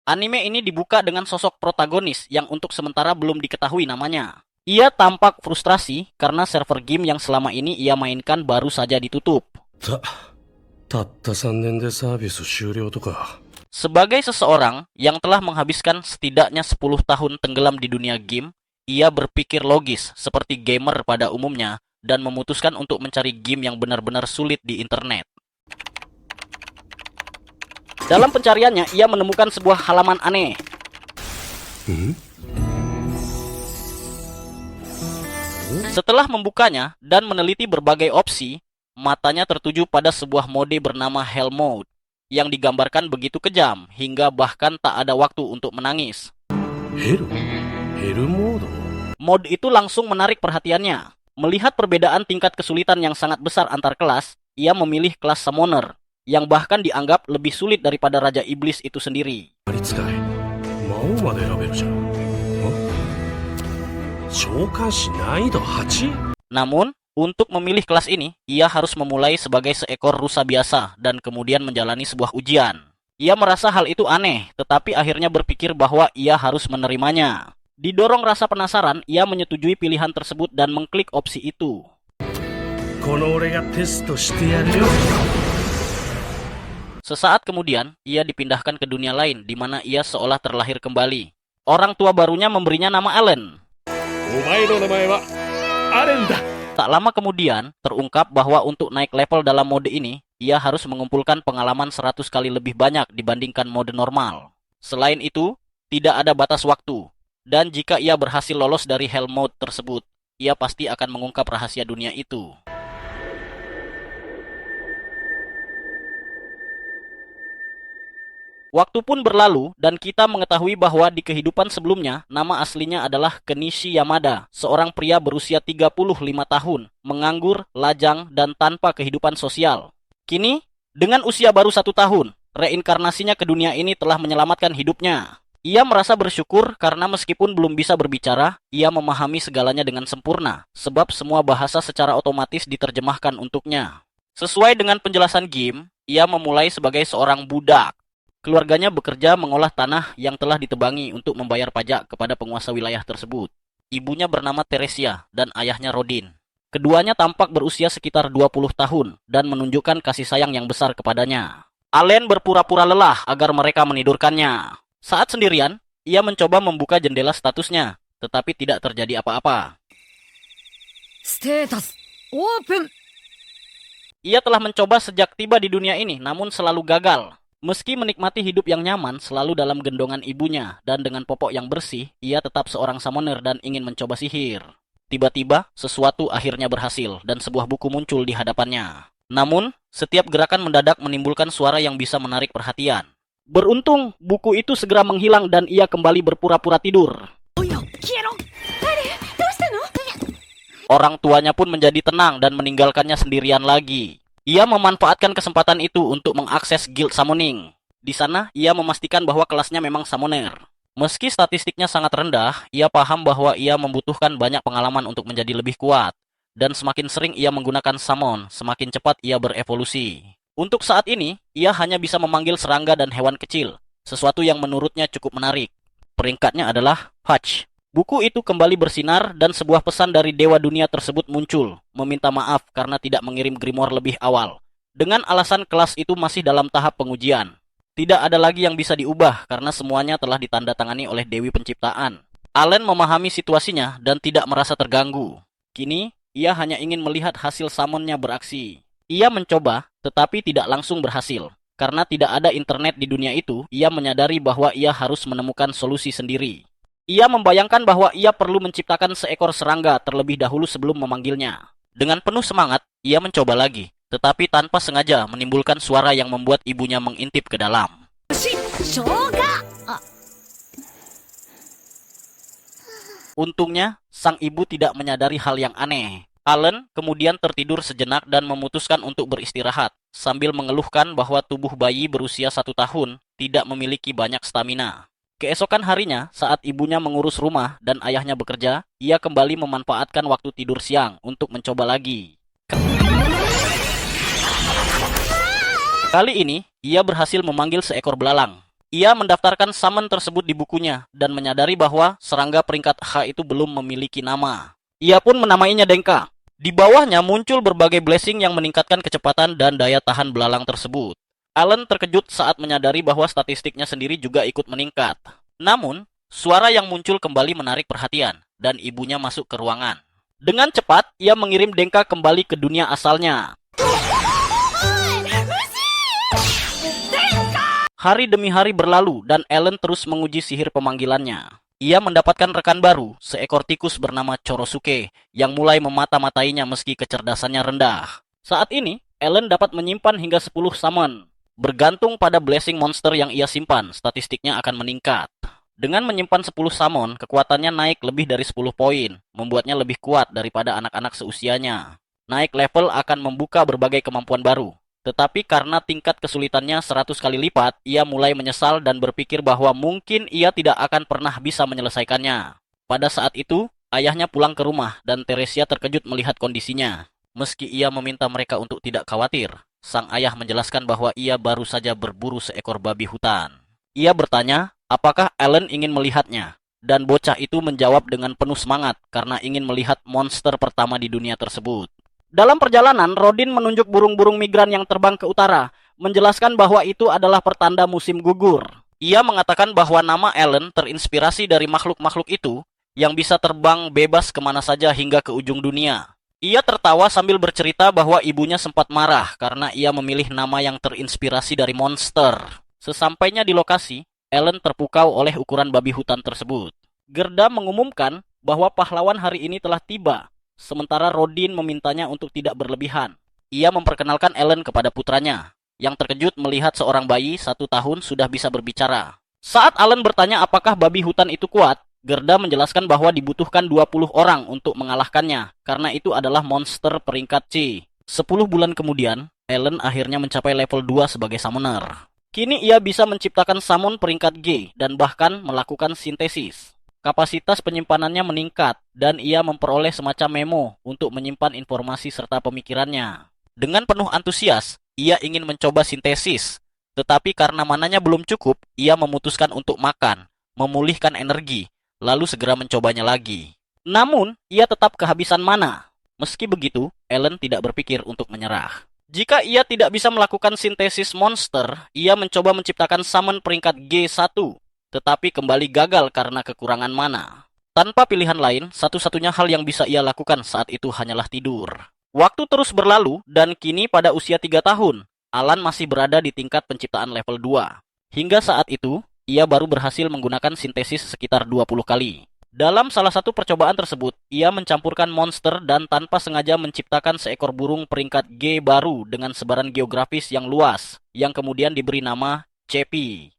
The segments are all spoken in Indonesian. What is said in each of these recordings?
Anime ini dibuka dengan sosok protagonis yang untuk sementara belum diketahui namanya. Ia tampak frustrasi karena server game yang selama ini ia mainkan baru saja ditutup. たった3年でサービス終了とか。 Sebagai seseorang yang telah menghabiskan setidaknya 10 tahun tenggelam di dunia game, ia berpikir logis seperti gamer pada umumnya dan memutuskan untuk mencari game yang benar-benar sulit di internet. Dalam pencariannya, ia menemukan sebuah halaman aneh. Setelah membukanya dan meneliti berbagai opsi, matanya tertuju pada sebuah mode bernama Hell Mode yang digambarkan begitu kejam hingga bahkan tak ada waktu untuk menangis. ヘルモード。 Mode itu langsung menarik perhatiannya. Melihat perbedaan tingkat kesulitan yang sangat besar antar kelas, ia memilih kelas Summoner yang bahkan dianggap lebih sulit daripada Raja Iblis itu sendiri. ありつかい。魔王まで選べるじゃん。召喚師難易度 8？ Namun, untuk memilih kelas ini, ia harus memulai sebagai seekor rusa biasa dan kemudian menjalani sebuah ujian. Ia merasa hal itu aneh, tetapi akhirnya berpikir bahwa ia harus menerimanya. Didorong rasa penasaran, ia menyetujui pilihan tersebut dan mengklik opsi itu. この俺がテストしてやるよ。 Sesaat kemudian, ia dipindahkan ke dunia lain di mana ia seolah terlahir kembali. Orang tua barunya memberinya nama Allen. お前の名前はアレンだ。 Tak lama kemudian, terungkap bahwa untuk naik level dalam mode ini, ia harus mengumpulkan pengalaman 100 kali lebih banyak dibandingkan mode normal. Selain itu, tidak ada batas waktu. Dan jika ia berhasil lolos dari Hell Mode tersebut, ia pasti akan mengungkap rahasia dunia itu. Waktu pun berlalu dan kita mengetahui bahwa di kehidupan sebelumnya, nama aslinya adalah Kenichi Yamada, seorang pria berusia 35 tahun, menganggur, lajang, dan tanpa kehidupan sosial. Kini, dengan usia baru 1 tahun, reinkarnasinya ke dunia ini telah menyelamatkan hidupnya. Ia merasa bersyukur karena meskipun belum bisa berbicara, ia memahami segalanya dengan sempurna, sebab semua bahasa secara otomatis diterjemahkan untuknya. Sesuai dengan penjelasan game, ia memulai sebagai seorang budak. Keluarganya bekerja mengolah tanah yang telah ditebangi untuk membayar pajak kepada penguasa wilayah tersebut. Ibunya bernama Teresia dan ayahnya Rodin. Keduanya tampak berusia sekitar 20 tahun dan menunjukkan kasih sayang yang besar kepadanya. Allen berpura-pura lelah agar mereka menidurkannya. Saat sendirian, ia mencoba membuka jendela statusnya, tetapi tidak terjadi apa-apa. Status open. Ia telah mencoba sejak tiba di dunia ini, namun selalu gagal. Meski menikmati hidup yang nyaman selalu dalam gendongan ibunya dan dengan popok yang bersih, ia tetap seorang summoner dan ingin mencoba sihir. Tiba-tiba, sesuatu akhirnya berhasil dan sebuah buku muncul di hadapannya. Namun, setiap gerakan mendadak menimbulkan suara yang bisa menarik perhatian. Beruntung, buku itu segera menghilang dan ia kembali berpura-pura tidur. Orang tuanya pun menjadi tenang dan meninggalkannya sendirian lagi. Ia memanfaatkan kesempatan itu untuk mengakses Guild Summoning. Di sana, ia memastikan bahwa kelasnya memang Summoner. Meski statistiknya sangat rendah, ia paham bahwa ia membutuhkan banyak pengalaman untuk menjadi lebih kuat. Dan semakin sering ia menggunakan Summon, semakin cepat ia berevolusi. Untuk saat ini, ia hanya bisa memanggil serangga dan hewan kecil, sesuatu yang menurutnya cukup menarik. Peringkatnya adalah Hutch. Buku itu kembali bersinar dan sebuah pesan dari Dewa Dunia tersebut muncul, meminta maaf karena tidak mengirim grimoire lebih awal. Dengan alasan kelas itu masih dalam tahap pengujian. Tidak ada lagi yang bisa diubah karena semuanya telah ditandatangani oleh Dewi Penciptaan. Allen memahami situasinya dan tidak merasa terganggu. Kini, ia hanya ingin melihat hasil summonnya beraksi. Ia mencoba, tetapi tidak langsung berhasil. Karena tidak ada internet di dunia itu, ia menyadari bahwa ia harus menemukan solusi sendiri. Ia membayangkan bahwa ia perlu menciptakan seekor serangga terlebih dahulu sebelum memanggilnya. Dengan penuh semangat, ia mencoba lagi, tetapi tanpa sengaja menimbulkan suara yang membuat ibunya mengintip ke dalam. Untungnya, sang ibu tidak menyadari hal yang aneh. Allen kemudian tertidur sejenak dan memutuskan untuk beristirahat, sambil mengeluhkan bahwa tubuh bayi berusia 1 tahun tidak memiliki banyak stamina. Keesokan harinya, saat ibunya mengurus rumah dan ayahnya bekerja, ia kembali memanfaatkan waktu tidur siang untuk mencoba lagi. Kali ini, ia berhasil memanggil seekor belalang. Ia mendaftarkan summon tersebut di bukunya dan menyadari bahwa serangga peringkat H itu belum memiliki nama. Ia pun menamainya Denka. Di bawahnya muncul berbagai blessing yang meningkatkan kecepatan dan daya tahan belalang tersebut. Alan terkejut saat menyadari bahwa statistiknya sendiri juga ikut meningkat. Namun, suara yang muncul kembali menarik perhatian dan ibunya masuk ke ruangan. Dengan cepat, ia mengirim Denka kembali ke dunia asalnya. Hari demi hari berlalu dan Alan terus menguji sihir pemanggilannya. Ia mendapatkan rekan baru, seekor tikus bernama Chorosuke, yang mulai memata-matainya meski kecerdasannya rendah. Saat ini, Alan dapat menyimpan hingga 10 summon. Bergantung pada blessing monster yang ia simpan, statistiknya akan meningkat. Dengan menyimpan 10 summon, kekuatannya naik lebih dari 10 poin, membuatnya lebih kuat daripada anak-anak seusianya. Naik level akan membuka berbagai kemampuan baru. Tetapi karena tingkat kesulitannya 100 kali lipat, ia mulai menyesal dan berpikir bahwa mungkin ia tidak akan pernah bisa menyelesaikannya. Pada saat itu, ayahnya pulang ke rumah dan Teresia terkejut melihat kondisinya. Meski ia meminta mereka untuk tidak khawatir, sang ayah menjelaskan bahwa ia baru saja berburu seekor babi hutan. Ia bertanya, apakah Alan ingin melihatnya? Dan bocah itu menjawab dengan penuh semangat karena ingin melihat monster pertama di dunia tersebut. Dalam perjalanan, Rodin menunjuk burung-burung migran yang terbang ke utara, menjelaskan bahwa itu adalah pertanda musim gugur. Ia mengatakan bahwa nama Alan terinspirasi dari makhluk-makhluk itu yang bisa terbang bebas kemana saja hingga ke ujung dunia. Ia tertawa sambil bercerita bahwa ibunya sempat marah karena ia memilih nama yang terinspirasi dari monster. Sesampainya di lokasi, Alan terpukau oleh ukuran babi hutan tersebut. Gerda mengumumkan bahwa pahlawan hari ini telah tiba, sementara Rodin memintanya untuk tidak berlebihan. Ia memperkenalkan Alan kepada putranya, yang terkejut melihat seorang bayi 1 tahun sudah bisa berbicara. Saat Alan bertanya apakah babi hutan itu kuat, Gerda menjelaskan bahwa dibutuhkan 20 orang untuk mengalahkannya, karena itu adalah monster peringkat C. 10 bulan kemudian, Alan akhirnya mencapai level 2 sebagai summoner. Kini ia bisa menciptakan summon peringkat G dan bahkan melakukan sintesis. Kapasitas penyimpanannya meningkat dan ia memperoleh semacam memo untuk menyimpan informasi serta pemikirannya. Dengan penuh antusias, ia ingin mencoba sintesis. Tetapi karena mananya belum cukup, ia memutuskan untuk makan, memulihkan energi, lalu segera mencobanya lagi. Namun, ia tetap kehabisan mana. Meski begitu, Alan tidak berpikir untuk menyerah. Jika ia tidak bisa melakukan sintesis monster, ia mencoba menciptakan summon peringkat G1, tetapi kembali gagal karena kekurangan mana. Tanpa pilihan lain, satu-satunya hal yang bisa ia lakukan saat itu hanyalah tidur. Waktu terus berlalu, dan kini pada usia 3 tahun, Alan masih berada di tingkat penciptaan level 2. Hingga saat itu, ia baru berhasil menggunakan sintesis sekitar 20 kali. Dalam salah satu percobaan tersebut, ia mencampurkan monster dan tanpa sengaja menciptakan seekor burung peringkat G baru dengan sebaran geografis yang luas, yang kemudian diberi nama Cepi.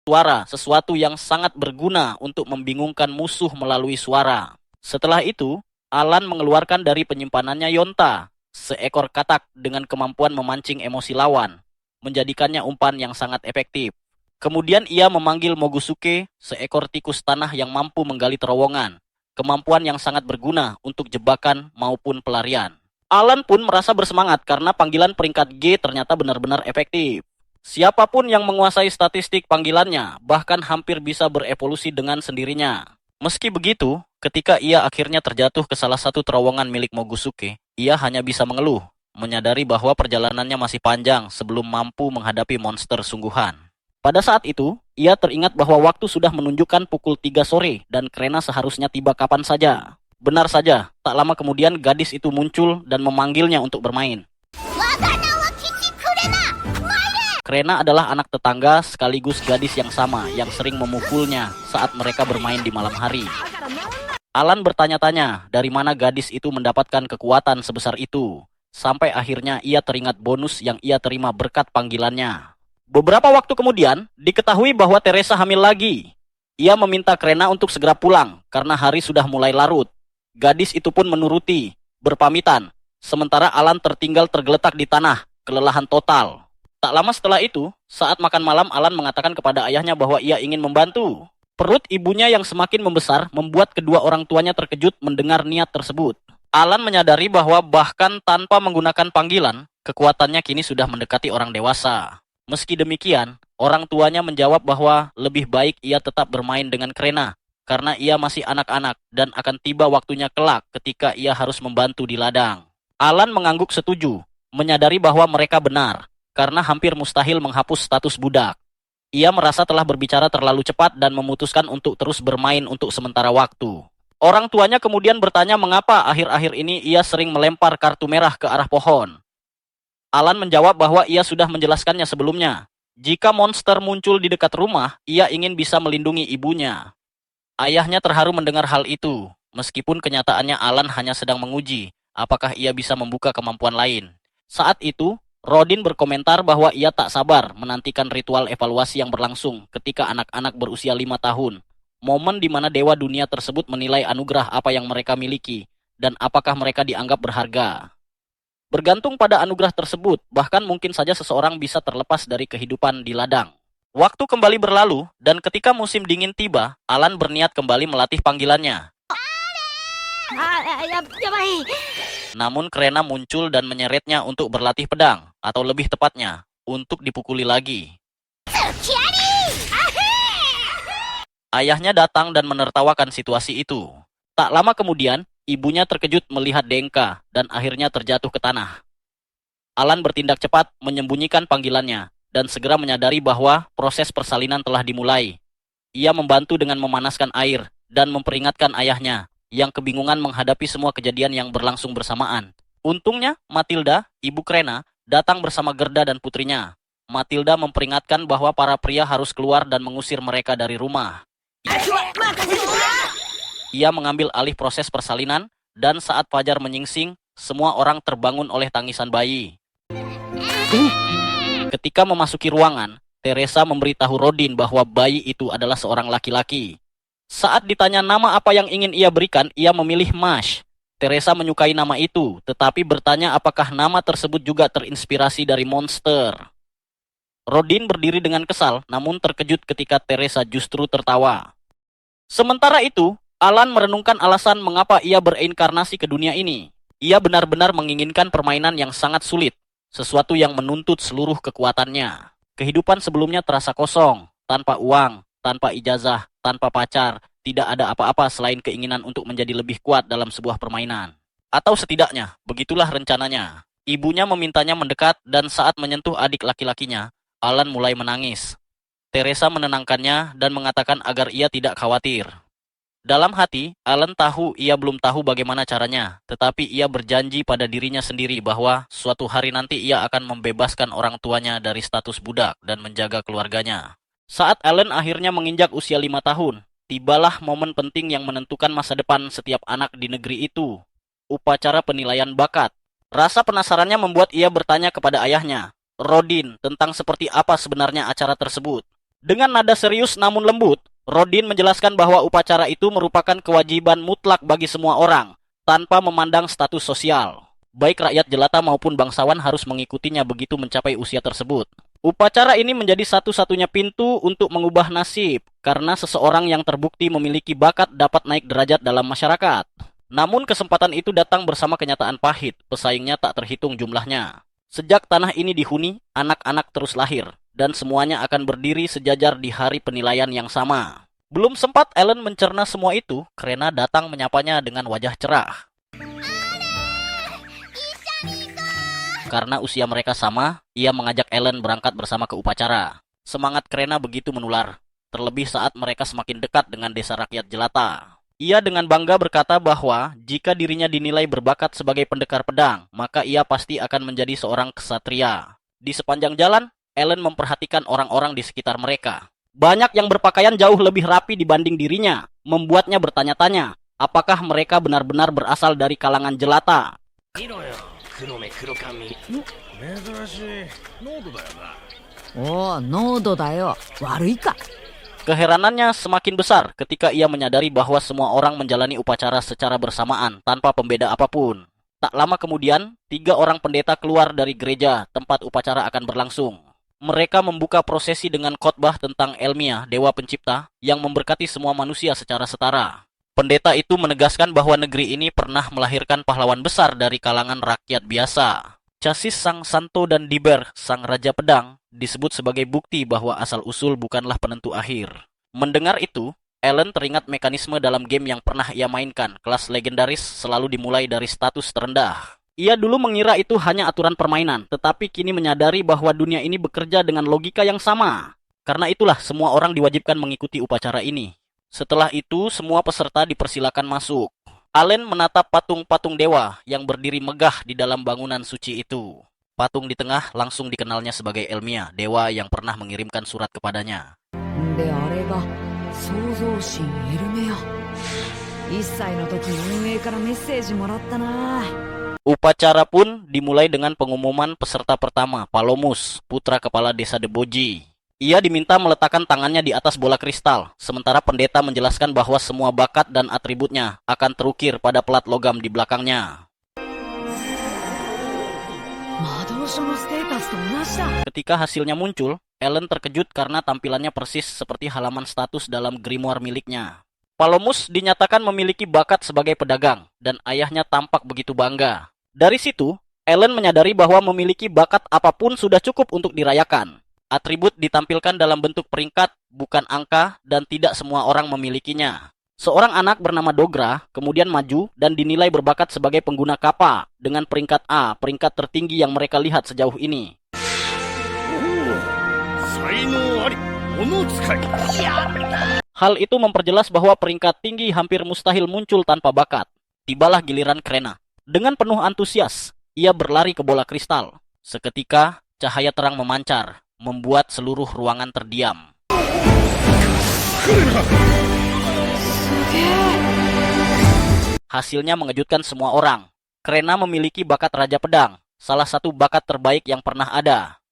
Suara, sesuatu yang sangat berguna untuk membingungkan musuh melalui suara. Setelah itu, Alan mengeluarkan dari penyimpanannya Yonta, seekor katak dengan kemampuan memancing emosi lawan, menjadikannya umpan yang sangat efektif. Kemudian ia memanggil Mogusuke, seekor tikus tanah yang mampu menggali terowongan, kemampuan yang sangat berguna untuk jebakan maupun pelarian. Alan pun merasa bersemangat karena panggilan peringkat G ternyata benar-benar efektif. Siapapun yang menguasai statistik panggilannya bahkan hampir bisa berevolusi dengan sendirinya. Meski begitu, ketika ia akhirnya terjatuh ke salah satu terowongan milik Mogusuke, ia hanya bisa mengeluh, menyadari bahwa perjalanannya masih panjang sebelum mampu menghadapi monster sungguhan. Pada saat itu, ia teringat bahwa waktu sudah menunjukkan pukul 3 sore dan Krena seharusnya tiba kapan saja. Benar saja, tak lama kemudian gadis itu muncul dan memanggilnya untuk bermain. Krena adalah anak tetangga sekaligus gadis yang sama yang sering memukulnya saat mereka bermain di malam hari. Alan bertanya-tanya dari mana gadis itu mendapatkan kekuatan sebesar itu. Sampai akhirnya ia teringat bonus yang ia terima berkat panggilannya. Beberapa waktu kemudian, diketahui bahwa Teresa hamil lagi. Ia meminta Krena untuk segera pulang karena hari sudah mulai larut. Gadis itu pun menuruti, berpamitan. Sementara Alan tertinggal tergeletak di tanah, kelelahan total. Tak lama setelah itu, saat makan malam Alan mengatakan kepada ayahnya bahwa ia ingin membantu. Perut ibunya yang semakin membesar membuat kedua orang tuanya terkejut mendengar niat tersebut. Alan menyadari bahwa bahkan tanpa menggunakan panggilan, kekuatannya kini sudah mendekati orang dewasa. Meski demikian, orang tuanya menjawab bahwa lebih baik ia tetap bermain dengan Krena, karena ia masih anak-anak dan akan tiba waktunya kelak ketika ia harus membantu di ladang. Alan mengangguk setuju, menyadari bahwa mereka benar, karena hampir mustahil menghapus status budak. Ia merasa telah berbicara terlalu cepat dan memutuskan untuk terus bermain untuk sementara waktu. Orang tuanya kemudian bertanya mengapa akhir-akhir ini ia sering melempar kartu merah ke arah pohon. Alan menjawab bahwa ia sudah menjelaskannya sebelumnya. Jika monster muncul di dekat rumah, ia ingin bisa melindungi ibunya. Ayahnya terharu mendengar hal itu, meskipun kenyataannya Alan hanya sedang menguji apakah ia bisa membuka kemampuan lain. Saat itu, Rodin berkomentar bahwa ia tak sabar menantikan ritual evaluasi yang berlangsung ketika anak-anak berusia 5 tahun. Momen di mana dewa dunia tersebut menilai anugerah apa yang mereka miliki dan apakah mereka dianggap berharga. Bergantung pada anugerah tersebut, bahkan mungkin saja seseorang bisa terlepas dari kehidupan di ladang. Waktu kembali berlalu, dan ketika musim dingin tiba, Alan berniat kembali melatih panggilannya. Namun Krena muncul dan menyeretnya untuk berlatih pedang, atau lebih tepatnya, untuk dipukuli lagi. Ayahnya datang dan menertawakan situasi itu. Tak lama kemudian, ibunya terkejut melihat Denka dan akhirnya terjatuh ke tanah. Alan bertindak cepat menyembunyikan panggilannya dan segera menyadari bahwa proses persalinan telah dimulai. Ia membantu dengan memanaskan air dan memperingatkan ayahnya yang kebingungan menghadapi semua kejadian yang berlangsung bersamaan. Untungnya, Matilda, ibu Krena, datang bersama Gerda dan putrinya. Matilda memperingatkan bahwa para pria harus keluar dan mengusir mereka dari rumah. Ia mengambil alih proses persalinan, dan saat fajar menyingsing, semua orang terbangun oleh tangisan bayi. Ketika memasuki ruangan, Teresa memberitahu Rodin bahwa bayi itu adalah seorang laki-laki. Saat ditanya nama apa yang ingin ia berikan, ia memilih Mash. Teresa menyukai nama itu, tetapi bertanya apakah nama tersebut juga terinspirasi dari monster. Rodin berdiri dengan kesal, namun terkejut ketika Teresa justru tertawa. Sementara itu, Alan merenungkan alasan mengapa ia bereinkarnasi ke dunia ini. Ia benar-benar menginginkan permainan yang sangat sulit, sesuatu yang menuntut seluruh kekuatannya. Kehidupan sebelumnya terasa kosong, tanpa uang, tanpa ijazah, tanpa pacar, tidak ada apa-apa selain keinginan untuk menjadi lebih kuat dalam sebuah permainan. Atau setidaknya, begitulah rencananya. Ibunya memintanya mendekat dan saat menyentuh adik laki-lakinya, Alan mulai menangis. Teresa menenangkannya dan mengatakan agar ia tidak khawatir. Dalam hati, Alan tahu ia belum tahu bagaimana caranya, tetapi ia berjanji pada dirinya sendiri bahwa suatu hari nanti ia akan membebaskan orang tuanya dari status budak dan menjaga keluarganya. Saat Alan akhirnya menginjak usia 5 tahun, tibalah momen penting yang menentukan masa depan setiap anak di negeri itu. Upacara penilaian bakat. Rasa penasarannya membuat ia bertanya kepada ayahnya, Rodin, tentang seperti apa sebenarnya acara tersebut. Dengan nada serius namun lembut, Rodin menjelaskan bahwa upacara itu merupakan kewajiban mutlak bagi semua orang, tanpa memandang status sosial. Baik rakyat jelata maupun bangsawan harus mengikutinya begitu mencapai usia tersebut. Upacara ini menjadi satu-satunya pintu untuk mengubah nasib, karena seseorang yang terbukti memiliki bakat dapat naik derajat dalam masyarakat. Namun kesempatan itu datang bersama kenyataan pahit, pesaingnya tak terhitung jumlahnya. Sejak tanah ini dihuni, anak-anak terus lahir, dan semuanya akan berdiri sejajar di hari penilaian yang sama. Belum sempat Ellen mencerna semua itu, Krena datang menyapanya dengan wajah cerah. Karena usia mereka sama, ia mengajak Ellen berangkat bersama ke upacara. Semangat Krena begitu menular, terlebih saat mereka semakin dekat dengan desa rakyat jelata. Ia dengan bangga berkata bahwa jika dirinya dinilai berbakat sebagai pendekar pedang, maka ia pasti akan menjadi seorang ksatria. Di sepanjang jalan, Ellen memperhatikan orang-orang di sekitar mereka. Banyak yang berpakaian jauh lebih rapi dibanding dirinya, membuatnya bertanya-tanya, apakah mereka benar-benar berasal dari kalangan jelata. Oh, Nodo da yo. Warui ka? Keheranannya semakin besar ketika ia menyadari bahwa semua orang menjalani upacara secara bersamaan tanpa pembeda apapun. Tak lama kemudian, 3 orang pendeta keluar dari gereja tempat upacara akan berlangsung. Mereka membuka prosesi dengan khotbah tentang Elmia, dewa pencipta, yang memberkati semua manusia secara setara. Pendeta itu menegaskan bahwa negeri ini pernah melahirkan pahlawan besar dari kalangan rakyat biasa. Casis Sang Santo dan Diber, Sang Raja Pedang, disebut sebagai bukti bahwa asal-usul bukanlah penentu akhir. Mendengar itu, Alan teringat mekanisme dalam game yang pernah ia mainkan. Kelas legendaris selalu dimulai dari status terendah. Ia dulu mengira itu hanya aturan permainan, tetapi kini menyadari bahwa dunia ini bekerja dengan logika yang sama. Karena itulah semua orang diwajibkan mengikuti upacara ini. Setelah itu, semua peserta dipersilakan masuk. Alan menatap patung-patung dewa yang berdiri megah di dalam bangunan suci itu. Patung di tengah langsung dikenalnya sebagai Elmia, dewa yang pernah mengirimkan surat kepadanya. であれが創造神エルメア。1歳の時に運営からメッセージもらったな。 Upacara pun dimulai dengan pengumuman peserta pertama, Palomus, putra kepala desa Deboji. Ia diminta meletakkan tangannya di atas bola kristal, sementara pendeta menjelaskan bahwa semua bakat dan atributnya akan terukir pada pelat logam di belakangnya. 魔導書のステータスと同じだ。 Ketika hasilnya muncul, Alan terkejut karena tampilannya persis seperti halaman status dalam grimoire miliknya. Palomus dinyatakan memiliki bakat sebagai pedagang, dan ayahnya tampak begitu bangga. Dari situ, Alan menyadari bahwa memiliki bakat apapun sudah cukup untuk dirayakan. Atribut ditampilkan dalam bentuk peringkat, bukan angka, dan tidak semua orang memilikinya. Seorang anak bernama Dogra kemudian maju dan dinilai berbakat sebagai pengguna kappa dengan peringkat A, peringkat tertinggi yang mereka lihat sejauh ini. Hal itu memperjelas bahwa peringkat tinggi hampir mustahil muncul tanpa bakat. Tibalah giliran Krena. Dengan penuh antusias, ia berlari ke bola kristal. Seketika, cahaya terang memancar, membuat seluruh ruangan terdiam. Hasilnya mengejutkan semua orang. Krena memiliki bakat Raja Pedang, salah satu bakat terbaik yang pernah ada.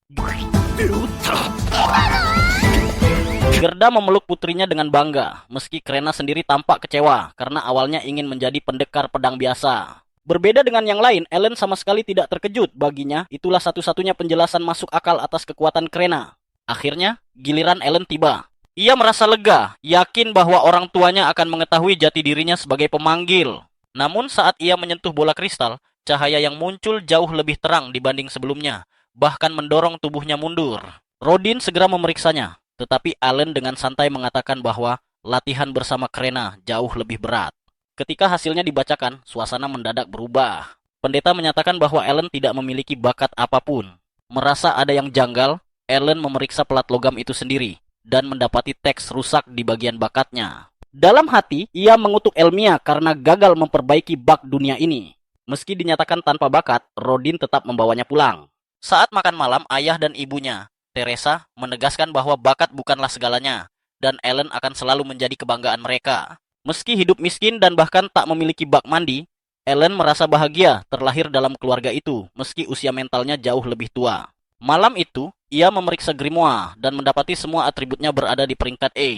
Gerda memeluk putrinya dengan bangga, meski Krena sendiri tampak kecewa karena awalnya ingin menjadi pendekar pedang biasa. Berbeda dengan yang lain, Alan sama sekali tidak terkejut. Baginya, itulah satu-satunya penjelasan masuk akal atas kekuatan Krena. Akhirnya, giliran Alan tiba. Ia merasa lega, yakin bahwa orang tuanya akan mengetahui jati dirinya sebagai pemanggil. Namun saat ia menyentuh bola kristal, cahaya yang muncul jauh lebih terang dibanding sebelumnya, bahkan mendorong tubuhnya mundur. Rodin segera memeriksanya, tetapi Alan dengan santai mengatakan bahwa latihan bersama Krena jauh lebih berat. Ketika hasilnya dibacakan, suasana mendadak berubah. Pendeta menyatakan bahwa Alan tidak memiliki bakat apapun. Merasa ada yang janggal, Alan memeriksa pelat logam itu sendiri dan mendapati teks rusak di bagian bakatnya. Dalam hati, ia mengutuk Elmia karena gagal memperbaiki bak dunia ini. Meski dinyatakan tanpa bakat, Rodin tetap membawanya pulang. Saat makan malam, ayah dan ibunya, Teresa, menegaskan bahwa bakat bukanlah segalanya, dan Alan akan selalu menjadi kebanggaan mereka. Meski hidup miskin dan bahkan tak memiliki bak mandi, Alan merasa bahagia terlahir dalam keluarga itu, meski usia mentalnya jauh lebih tua. Malam itu, ia memeriksa grimoire dan mendapati semua atributnya berada di peringkat A.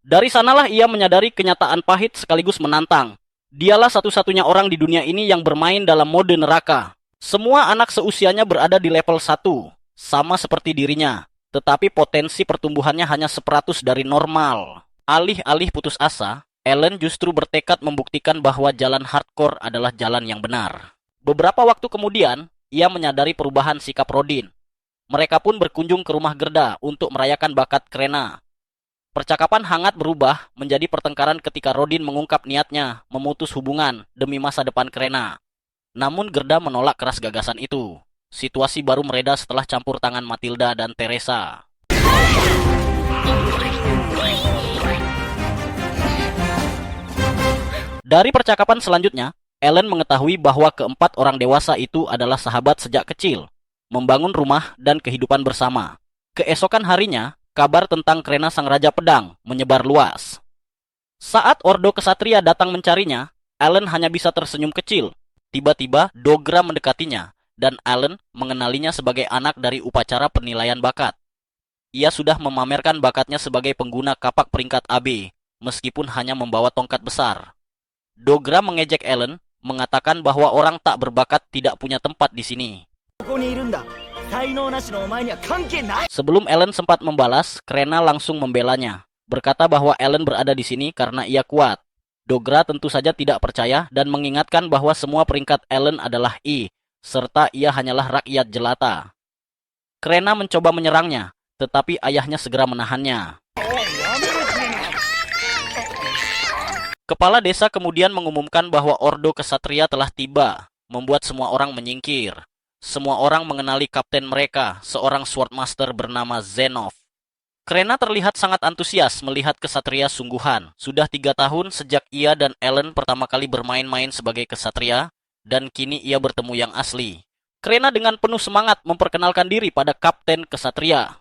Dari sanalah ia menyadari kenyataan pahit sekaligus menantang. Dialah satu-satunya orang di dunia ini yang bermain dalam mode neraka. Semua anak seusianya berada di level 1, sama seperti dirinya, tetapi potensi pertumbuhannya hanya 1/100 dari normal. Alih-alih putus asa, Alan justru bertekad membuktikan bahwa jalan hardcore adalah jalan yang benar. Beberapa waktu kemudian, ia menyadari perubahan sikap Rodin. Mereka pun berkunjung ke rumah Gerda untuk merayakan bakat Krena. Percakapan hangat berubah menjadi pertengkaran ketika Rodin mengungkap niatnya memutus hubungan demi masa depan Krena. Namun Gerda menolak keras gagasan itu. Situasi baru mereda setelah campur tangan Matilda dan Teresa. Dari percakapan selanjutnya, Alan mengetahui bahwa keempat orang dewasa itu adalah sahabat sejak kecil, membangun rumah dan kehidupan bersama. Keesokan harinya, kabar tentang Krena Sang Raja Pedang menyebar luas. Saat Ordo Kesatria datang mencarinya, Alan hanya bisa tersenyum kecil. Tiba-tiba, Dogra mendekatinya, dan Alan mengenalinya sebagai anak dari upacara penilaian bakat. Ia sudah memamerkan bakatnya sebagai pengguna kapak peringkat AB, meskipun hanya membawa tongkat besar. Dogra mengejek Alan, mengatakan bahwa orang tak berbakat tidak punya tempat di sini. Sebelum Alan sempat membalas, Krena langsung membelanya, berkata bahwa Alan berada di sini karena ia kuat. Dogra tentu saja tidak percaya dan mengingatkan bahwa semua peringkat Ellen adalah I, serta ia hanyalah rakyat jelata. Krena mencoba menyerangnya, tetapi ayahnya segera menahannya. Kepala desa kemudian mengumumkan bahwa Ordo Kesatria telah tiba, membuat semua orang menyingkir. Semua orang mengenali kapten mereka, seorang swordmaster bernama Zenov. Krena terlihat sangat antusias melihat kesatria sungguhan. Sudah 3 tahun sejak ia dan Ellen pertama kali bermain-main sebagai kesatria, dan kini ia bertemu yang asli. Krena dengan penuh semangat memperkenalkan diri pada kapten kesatria.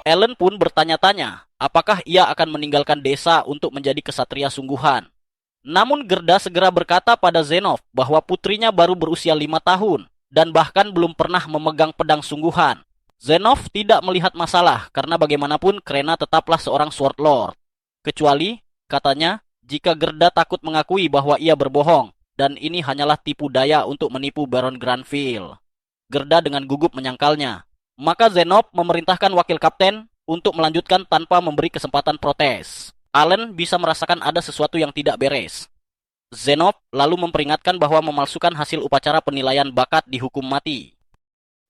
Ellen pun bertanya-tanya, apakah ia akan meninggalkan desa untuk menjadi kesatria sungguhan. Namun Gerda segera berkata pada Zenov bahwa putrinya baru berusia 5 tahun dan bahkan belum pernah memegang pedang sungguhan. Zenov tidak melihat masalah karena bagaimanapun Krena tetaplah seorang sword lord. Kecuali, katanya, jika Gerda takut mengakui bahwa ia berbohong dan ini hanyalah tipu daya untuk menipu Baron Granville. Gerda dengan gugup menyangkalnya. Maka Zenov memerintahkan wakil kapten untuk melanjutkan tanpa memberi kesempatan protes. Allen bisa merasakan ada sesuatu yang tidak beres. Zenov lalu memperingatkan bahwa memalsukan hasil upacara penilaian bakat dihukum mati.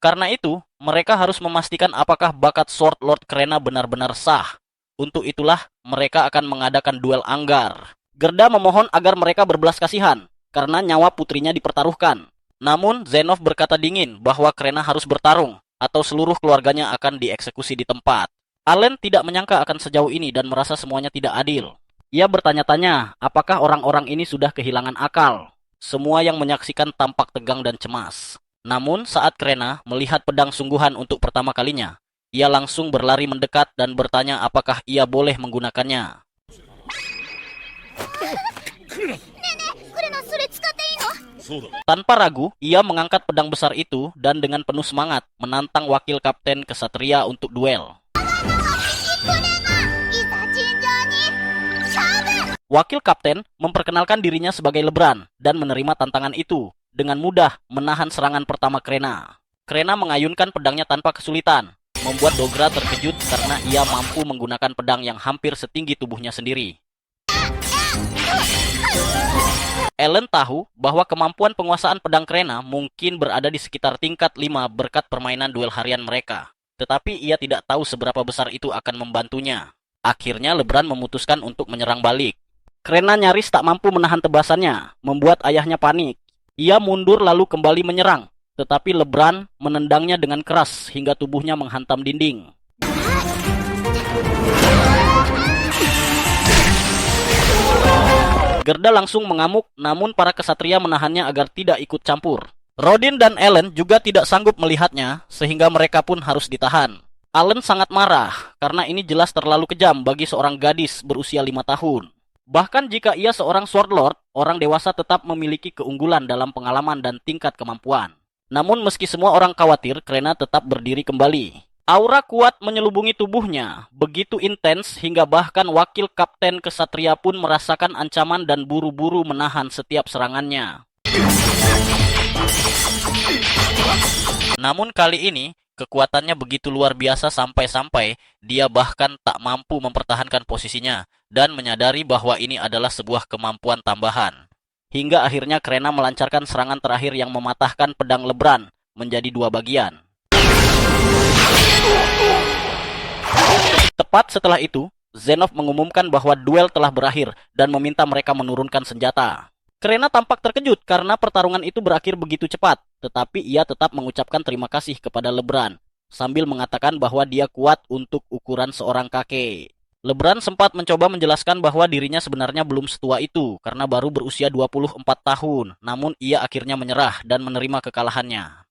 Karena itu, mereka harus memastikan apakah bakat Sword Lord Krena benar-benar sah. Untuk itulah, mereka akan mengadakan duel anggar. Gerda memohon agar mereka berbelas kasihan, karena nyawa putrinya dipertaruhkan. Namun, Zenov berkata dingin bahwa Krena harus bertarung, atau seluruh keluarganya akan dieksekusi di tempat. Allen tidak menyangka akan sejauh ini dan merasa semuanya tidak adil. Ia bertanya-tanya, apakah orang-orang ini sudah kehilangan akal? Semua yang menyaksikan tampak tegang dan cemas. Namun saat Krena melihat pedang sungguhan untuk pertama kalinya, ia langsung berlari mendekat dan bertanya apakah ia boleh menggunakannya. Tanpa ragu, ia mengangkat pedang besar itu dan dengan penuh semangat menantang wakil kapten kesatria untuk duel. Wakil kapten memperkenalkan dirinya sebagai Lebran dan menerima tantangan itu, dengan mudah menahan serangan pertama Krena. Krena mengayunkan pedangnya tanpa kesulitan, membuat Dogra terkejut karena ia mampu menggunakan pedang yang hampir setinggi tubuhnya sendiri. Ellen tahu bahwa kemampuan penguasaan pedang Krena mungkin berada di sekitar tingkat 5 berkat permainan duel harian mereka. Tetapi ia tidak tahu seberapa besar itu akan membantunya. Akhirnya Lebran memutuskan untuk menyerang balik. Krena nyaris tak mampu menahan tebasannya, membuat ayahnya panik. Ia mundur lalu kembali menyerang, tetapi Lebran menendangnya dengan keras hingga tubuhnya menghantam dinding. Gerda langsung mengamuk, namun para kesatria menahannya agar tidak ikut campur. Rodin dan Ellen juga tidak sanggup melihatnya, sehingga mereka pun harus ditahan. Allen sangat marah, karena ini jelas terlalu kejam bagi seorang gadis berusia 5 tahun. Bahkan jika ia seorang Sword Lord, orang dewasa tetap memiliki keunggulan dalam pengalaman dan tingkat kemampuan. Namun meski semua orang khawatir, Krena tetap berdiri kembali. Aura kuat menyelubungi tubuhnya, begitu intens hingga bahkan wakil kapten kesatria pun merasakan ancaman dan buru-buru menahan setiap serangannya. Namun kali ini, kekuatannya begitu luar biasa sampai-sampai dia bahkan tak mampu mempertahankan posisinya dan menyadari bahwa ini adalah sebuah kemampuan tambahan. Hingga akhirnya Krena melancarkan serangan terakhir yang mematahkan pedang Lebran menjadi 2 bagian. Tepat setelah itu, Zenov mengumumkan bahwa duel telah berakhir dan meminta mereka menurunkan senjata. Krena tampak terkejut karena pertarungan itu berakhir begitu cepat, tetapi ia tetap mengucapkan terima kasih kepada Lebran, sambil mengatakan bahwa dia kuat untuk ukuran seorang kakek. Lebran sempat mencoba menjelaskan bahwa dirinya sebenarnya belum setua itu, karena baru berusia 24 tahun, namun ia akhirnya menyerah dan menerima kekalahannya.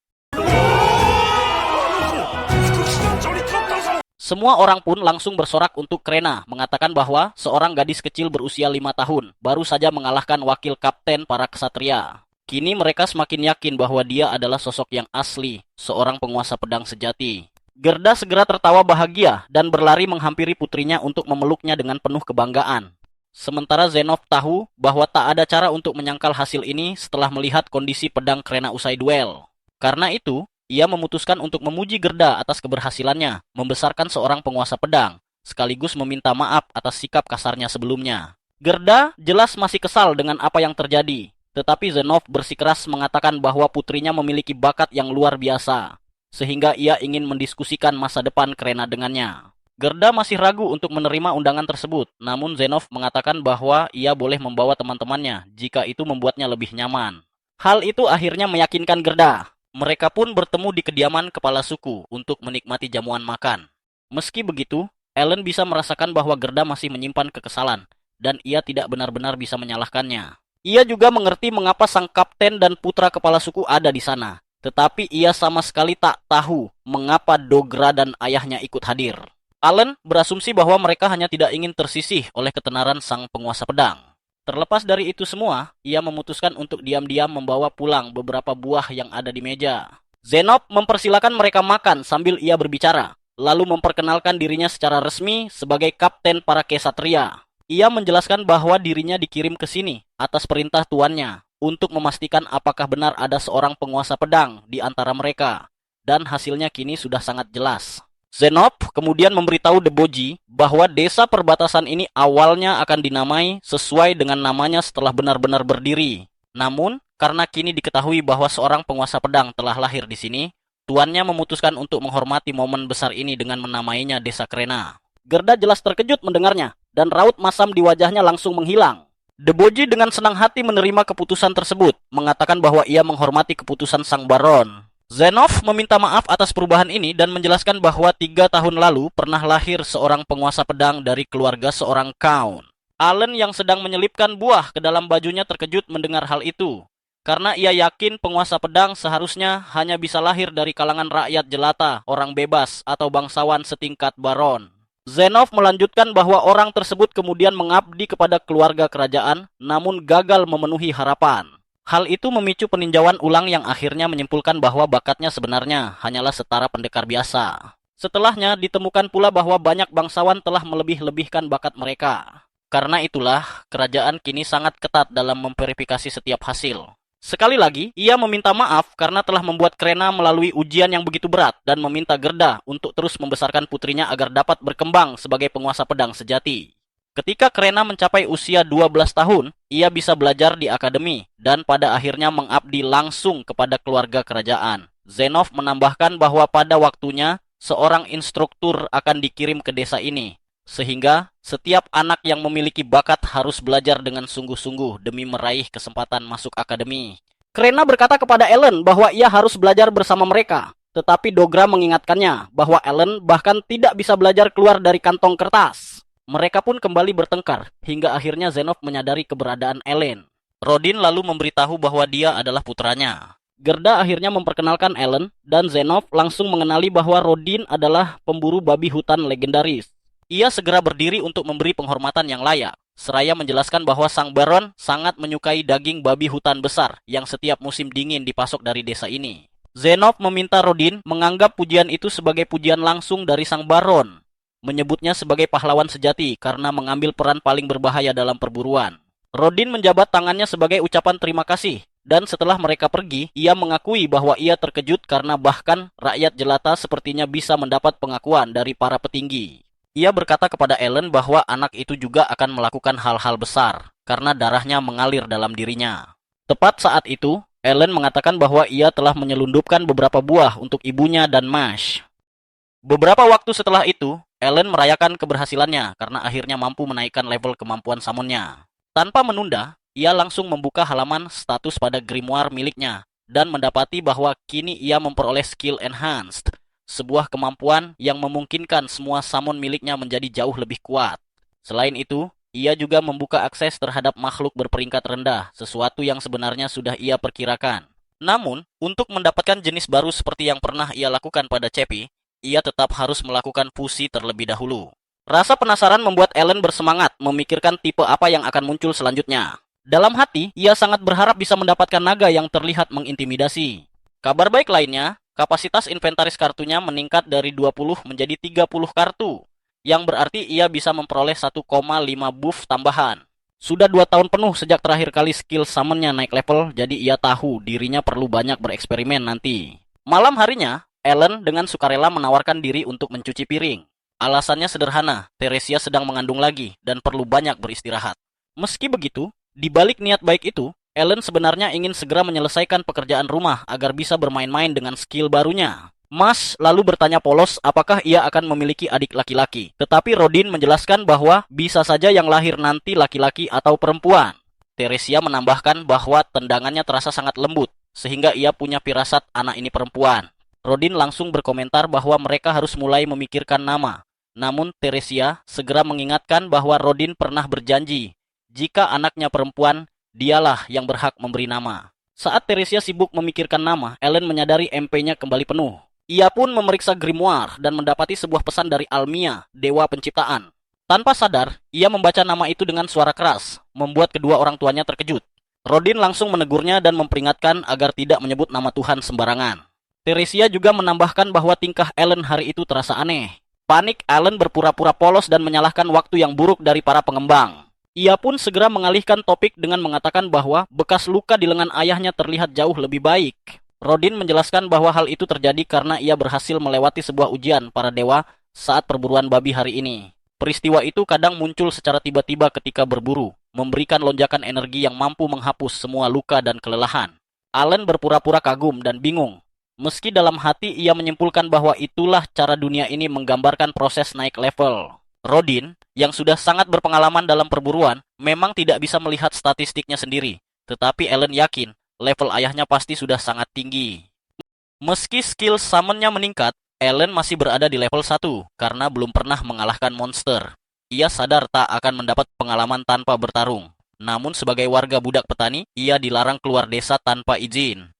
Semua orang pun langsung bersorak untuk Krena, mengatakan bahwa seorang gadis kecil berusia 5 tahun baru saja mengalahkan wakil kapten para kesatria. Kini mereka semakin yakin bahwa dia adalah sosok yang asli, seorang penguasa pedang sejati. Gerda segera tertawa bahagia dan berlari menghampiri putrinya untuk memeluknya dengan penuh kebanggaan. Sementara Zenov tahu bahwa tak ada cara untuk menyangkal hasil ini setelah melihat kondisi pedang Krena usai duel. Karena itu, ia memutuskan untuk memuji Gerda atas keberhasilannya membesarkan seorang penguasa pedang, sekaligus meminta maaf atas sikap kasarnya sebelumnya. Gerda jelas masih kesal dengan apa yang terjadi, tetapi Zenov bersikeras mengatakan bahwa putrinya memiliki bakat yang luar biasa, sehingga ia ingin mendiskusikan masa depan Krena dengannya. Gerda masih ragu untuk menerima undangan tersebut, namun Zenov mengatakan bahwa ia boleh membawa teman-temannya jika itu membuatnya lebih nyaman. Hal itu akhirnya meyakinkan Gerda. Mereka pun bertemu di kediaman kepala suku untuk menikmati jamuan makan. Meski begitu, Ellen bisa merasakan bahwa Gerda masih menyimpan kekesalan, dan ia tidak benar-benar bisa menyalahkannya. Ia juga mengerti mengapa sang kapten dan putra kepala suku ada di sana, tetapi ia sama sekali tak tahu mengapa Dogra dan ayahnya ikut hadir. Allen berasumsi bahwa mereka hanya tidak ingin tersisih oleh ketenaran sang penguasa pedang. Terlepas dari itu semua, ia memutuskan untuk diam-diam membawa pulang beberapa buah yang ada di meja. Zenov mempersilakan mereka makan sambil ia berbicara, lalu memperkenalkan dirinya secara resmi sebagai kapten para kesatria. Ia menjelaskan bahwa dirinya dikirim ke sini atas perintah tuannya untuk memastikan apakah benar ada seorang penguasa pedang di antara mereka, dan hasilnya kini sudah sangat jelas. Zenov kemudian memberitahu Deboji bahwa desa perbatasan ini awalnya akan dinamai sesuai dengan namanya setelah benar-benar berdiri. Namun, karena kini diketahui bahwa seorang penguasa pedang telah lahir di sini, tuannya memutuskan untuk menghormati momen besar ini dengan menamainya Desa Krena. Gerda jelas terkejut mendengarnya, dan raut masam di wajahnya langsung menghilang. Deboji dengan senang hati menerima keputusan tersebut, mengatakan bahwa ia menghormati keputusan sang baron. Zenov meminta maaf atas perubahan ini dan menjelaskan bahwa 3 tahun lalu pernah lahir seorang penguasa pedang dari keluarga seorang count. Allen yang sedang menyelipkan buah ke dalam bajunya terkejut mendengar hal itu, karena ia yakin penguasa pedang seharusnya hanya bisa lahir dari kalangan rakyat jelata, orang bebas, atau bangsawan setingkat baron. Zenov melanjutkan bahwa orang tersebut kemudian mengabdi kepada keluarga kerajaan, namun gagal memenuhi harapan. Hal itu memicu peninjauan ulang yang akhirnya menyimpulkan bahwa bakatnya sebenarnya hanyalah setara pendekar biasa. Setelahnya ditemukan pula bahwa banyak bangsawan telah melebih-lebihkan bakat mereka. Karena itulah, kerajaan kini sangat ketat dalam memverifikasi setiap hasil. Sekali lagi, ia meminta maaf karena telah membuat Krena melalui ujian yang begitu berat dan meminta Gerda untuk terus membesarkan putrinya agar dapat berkembang sebagai penguasa pedang sejati. Ketika Krena mencapai usia 12 tahun, ia bisa belajar di akademi dan pada akhirnya mengabdi langsung kepada keluarga kerajaan. Zenov menambahkan bahwa pada waktunya, seorang instruktur akan dikirim ke desa ini, sehingga setiap anak yang memiliki bakat harus belajar dengan sungguh-sungguh demi meraih kesempatan masuk akademi. Krena berkata kepada Ellen bahwa ia harus belajar bersama mereka, tetapi Dogra mengingatkannya bahwa Ellen bahkan tidak bisa belajar keluar dari kantong kertas. Mereka pun kembali bertengkar, hingga akhirnya Zenov menyadari keberadaan Ellen. Rodin lalu memberitahu bahwa dia adalah putranya. Gerda akhirnya memperkenalkan Ellen, dan Zenov langsung mengenali bahwa Rodin adalah pemburu babi hutan legendaris. Ia segera berdiri untuk memberi penghormatan yang layak, seraya menjelaskan bahwa sang baron sangat menyukai daging babi hutan besar yang setiap musim dingin dipasok dari desa ini. Zenov meminta Rodin menganggap pujian itu sebagai pujian langsung dari sang baron, menyebutnya sebagai pahlawan sejati karena mengambil peran paling berbahaya dalam perburuan. Rodin menjabat tangannya sebagai ucapan terima kasih, dan setelah mereka pergi, ia mengakui bahwa ia terkejut karena bahkan rakyat jelata sepertinya bisa mendapat pengakuan dari para petinggi. Ia berkata kepada Ellen bahwa anak itu juga akan melakukan hal-hal besar karena darahnya mengalir dalam dirinya. Tepat saat itu, Ellen mengatakan bahwa ia telah menyelundupkan beberapa buah untuk ibunya dan Mash. Beberapa waktu setelah itu, Ellen merayakan keberhasilannya karena akhirnya mampu menaikkan level kemampuan summonnya. Tanpa menunda, ia langsung membuka halaman status pada grimoire miliknya dan mendapati bahwa kini ia memperoleh skill enhanced, sebuah kemampuan yang memungkinkan semua summon miliknya menjadi jauh lebih kuat. Selain itu, ia juga membuka akses terhadap makhluk berperingkat rendah, sesuatu yang sebenarnya sudah ia perkirakan. Namun, untuk mendapatkan jenis baru seperti yang pernah ia lakukan pada Cepi, ia tetap harus melakukan fusi terlebih dahulu. Rasa penasaran membuat Ellen bersemangat memikirkan tipe apa yang akan muncul selanjutnya. Dalam hati, ia sangat berharap bisa mendapatkan naga yang terlihat mengintimidasi. Kabar baik lainnya, kapasitas inventaris kartunya meningkat dari 20 menjadi 30 kartu, yang berarti ia bisa memperoleh 1,5 buff tambahan. Sudah 2 tahun penuh sejak terakhir kali skill summonnya naik level, jadi ia tahu dirinya perlu banyak bereksperimen nanti. Malam harinya, Ellen dengan sukarela menawarkan diri untuk mencuci piring. Alasannya sederhana, Teresia sedang mengandung lagi dan perlu banyak beristirahat. Meski begitu, di balik niat baik itu, Ellen sebenarnya ingin segera menyelesaikan pekerjaan rumah agar bisa bermain-main dengan skill barunya. Mas lalu bertanya polos apakah ia akan memiliki adik laki-laki. Tetapi Rodin menjelaskan bahwa bisa saja yang lahir nanti laki-laki atau perempuan. Teresia menambahkan bahwa tendangannya terasa sangat lembut, sehingga ia punya firasat anak ini perempuan. Rodin langsung berkomentar bahwa mereka harus mulai memikirkan nama. Namun Teresia segera mengingatkan bahwa Rodin pernah berjanji, jika anaknya perempuan, dialah yang berhak memberi nama. Saat Teresia sibuk memikirkan nama, Ellen menyadari MP-nya kembali penuh. Ia pun memeriksa grimoire dan mendapati sebuah pesan dari Almia, dewa penciptaan. Tanpa sadar, ia membaca nama itu dengan suara keras, membuat kedua orang tuanya terkejut. Rodin langsung menegurnya dan memperingatkan agar tidak menyebut nama Tuhan sembarangan. Teresia juga menambahkan bahwa tingkah Ellen hari itu terasa aneh. Panik, Ellen berpura-pura polos dan menyalahkan waktu yang buruk dari para pengembang. Ia pun segera mengalihkan topik dengan mengatakan bahwa bekas luka di lengan ayahnya terlihat jauh lebih baik. Rodin menjelaskan bahwa hal itu terjadi karena ia berhasil melewati sebuah ujian para dewa saat perburuan babi hari ini. Peristiwa itu kadang muncul secara tiba-tiba ketika berburu, memberikan lonjakan energi yang mampu menghapus semua luka dan kelelahan. Ellen berpura-pura kagum dan bingung. Meski dalam hati ia menyimpulkan bahwa itulah cara dunia ini menggambarkan proses naik level. Rodin, yang sudah sangat berpengalaman dalam perburuan, memang tidak bisa melihat statistiknya sendiri. Tetapi Ellen yakin, level ayahnya pasti sudah sangat tinggi. Meski skill summon-nya meningkat, Ellen masih berada di level 1 karena belum pernah mengalahkan monster. Ia sadar tak akan mendapat pengalaman tanpa bertarung. Namun sebagai warga budak petani, ia dilarang keluar desa tanpa izin.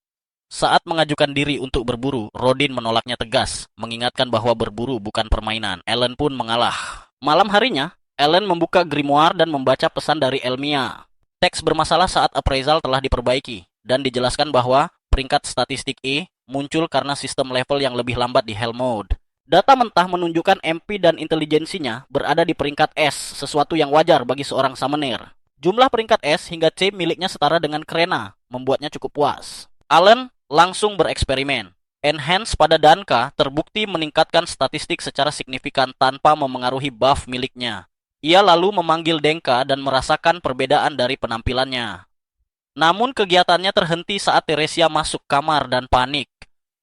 Saat mengajukan diri untuk berburu, Rodin menolaknya tegas, mengingatkan bahwa berburu bukan permainan. Ellen pun mengalah. Malam harinya, Ellen membuka grimoire dan membaca pesan dari Elmia. Teks bermasalah saat appraisal telah diperbaiki, dan dijelaskan bahwa peringkat statistik E muncul karena sistem level yang lebih lambat di Hell Mode. Data mentah menunjukkan MP dan intelijensinya berada di peringkat S, sesuatu yang wajar bagi seorang summoner. Jumlah peringkat S hingga C miliknya setara dengan Krena, membuatnya cukup puas. Allen langsung bereksperimen. Enhance pada Danka terbukti meningkatkan statistik secara signifikan tanpa memengaruhi buff miliknya. Ia lalu memanggil Denka dan merasakan perbedaan dari penampilannya. Namun kegiatannya terhenti saat Teresia masuk kamar dan panik.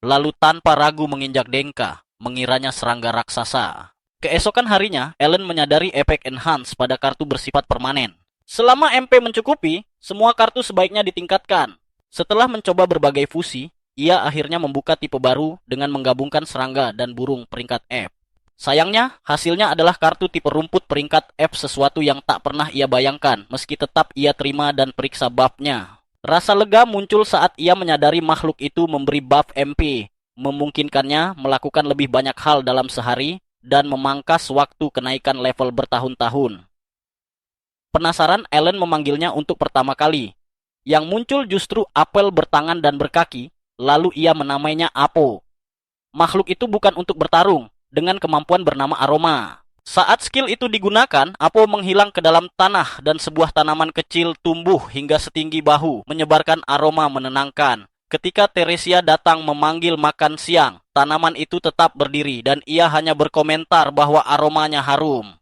Lalu tanpa ragu menginjak Denka, mengiranya serangga raksasa. Keesokan harinya, Ellen menyadari efek enhance pada kartu bersifat permanen. Selama MP mencukupi, semua kartu sebaiknya ditingkatkan. Setelah mencoba berbagai fusi, ia akhirnya membuka tipe baru dengan menggabungkan serangga dan burung peringkat F. Sayangnya, hasilnya adalah kartu tipe rumput peringkat F, sesuatu yang tak pernah ia bayangkan, meski tetap ia terima dan periksa buff-nya. Rasa lega muncul saat ia menyadari makhluk itu memberi buff MP, memungkinkannya melakukan lebih banyak hal dalam sehari dan memangkas waktu kenaikan level bertahun-tahun. Penasaran, Ellen memanggilnya untuk pertama kali. Yang muncul justru apel bertangan dan berkaki, lalu ia menamainya Apo. Makhluk itu bukan untuk bertarung, dengan kemampuan bernama Aroma. Saat skill itu digunakan, Apo menghilang ke dalam tanah dan sebuah tanaman kecil tumbuh hingga setinggi bahu, menyebarkan aroma menenangkan. Ketika Teresia datang memanggil makan siang, tanaman itu tetap berdiri dan ia hanya berkomentar bahwa aromanya harum.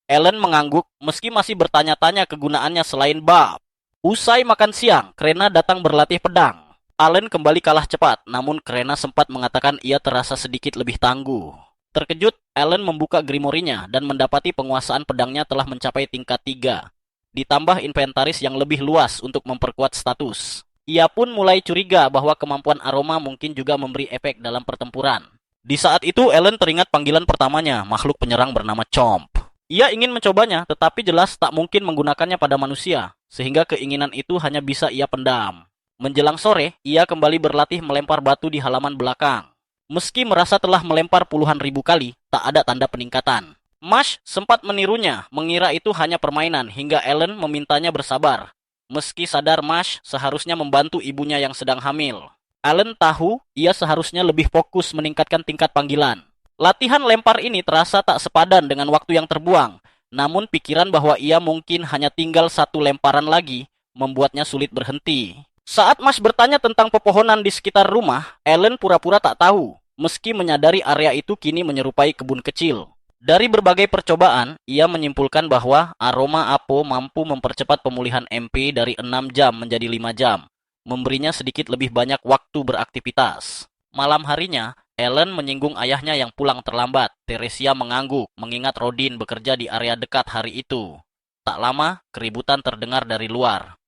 Ellen mengangguk meski masih bertanya-tanya kegunaannya selain buff. Usai makan siang, Krena datang berlatih pedang. Allen kembali kalah cepat, namun Krena sempat mengatakan ia terasa sedikit lebih tangguh. Terkejut, Allen membuka grimorinya dan mendapati penguasaan pedangnya telah mencapai tingkat 3. Ditambah inventaris yang lebih luas untuk memperkuat status. Ia pun mulai curiga bahwa kemampuan aroma mungkin juga memberi efek dalam pertempuran. Di saat itu, Allen teringat panggilan pertamanya, makhluk penyerang bernama Chomp. Ia ingin mencobanya, tetapi jelas tak mungkin menggunakannya pada manusia, sehingga keinginan itu hanya bisa ia pendam. Menjelang sore, ia kembali berlatih melempar batu di halaman belakang. Meski merasa telah melempar puluhan ribu kali, tak ada tanda peningkatan. Mash sempat menirunya, mengira itu hanya permainan, hingga Ellen memintanya bersabar. Meski sadar Mash seharusnya membantu ibunya yang sedang hamil. Allen tahu ia seharusnya lebih fokus meningkatkan tingkat panggilan. Latihan lempar ini terasa tak sepadan dengan waktu yang terbuang, namun pikiran bahwa ia mungkin hanya tinggal satu lemparan lagi membuatnya sulit berhenti. Saat Mas bertanya tentang pepohonan di sekitar rumah, Ellen pura-pura tak tahu, meski menyadari area itu kini menyerupai kebun kecil. Dari berbagai percobaan, ia menyimpulkan bahwa aroma Apo mampu mempercepat pemulihan MP dari 6 jam menjadi 5 jam, memberinya sedikit lebih banyak waktu beraktivitas. Malam harinya, Ellen menyinggung ayahnya yang pulang terlambat. Teresia mengangguk, mengingat Rodin bekerja di area dekat hari itu. Tak lama, keributan terdengar dari luar.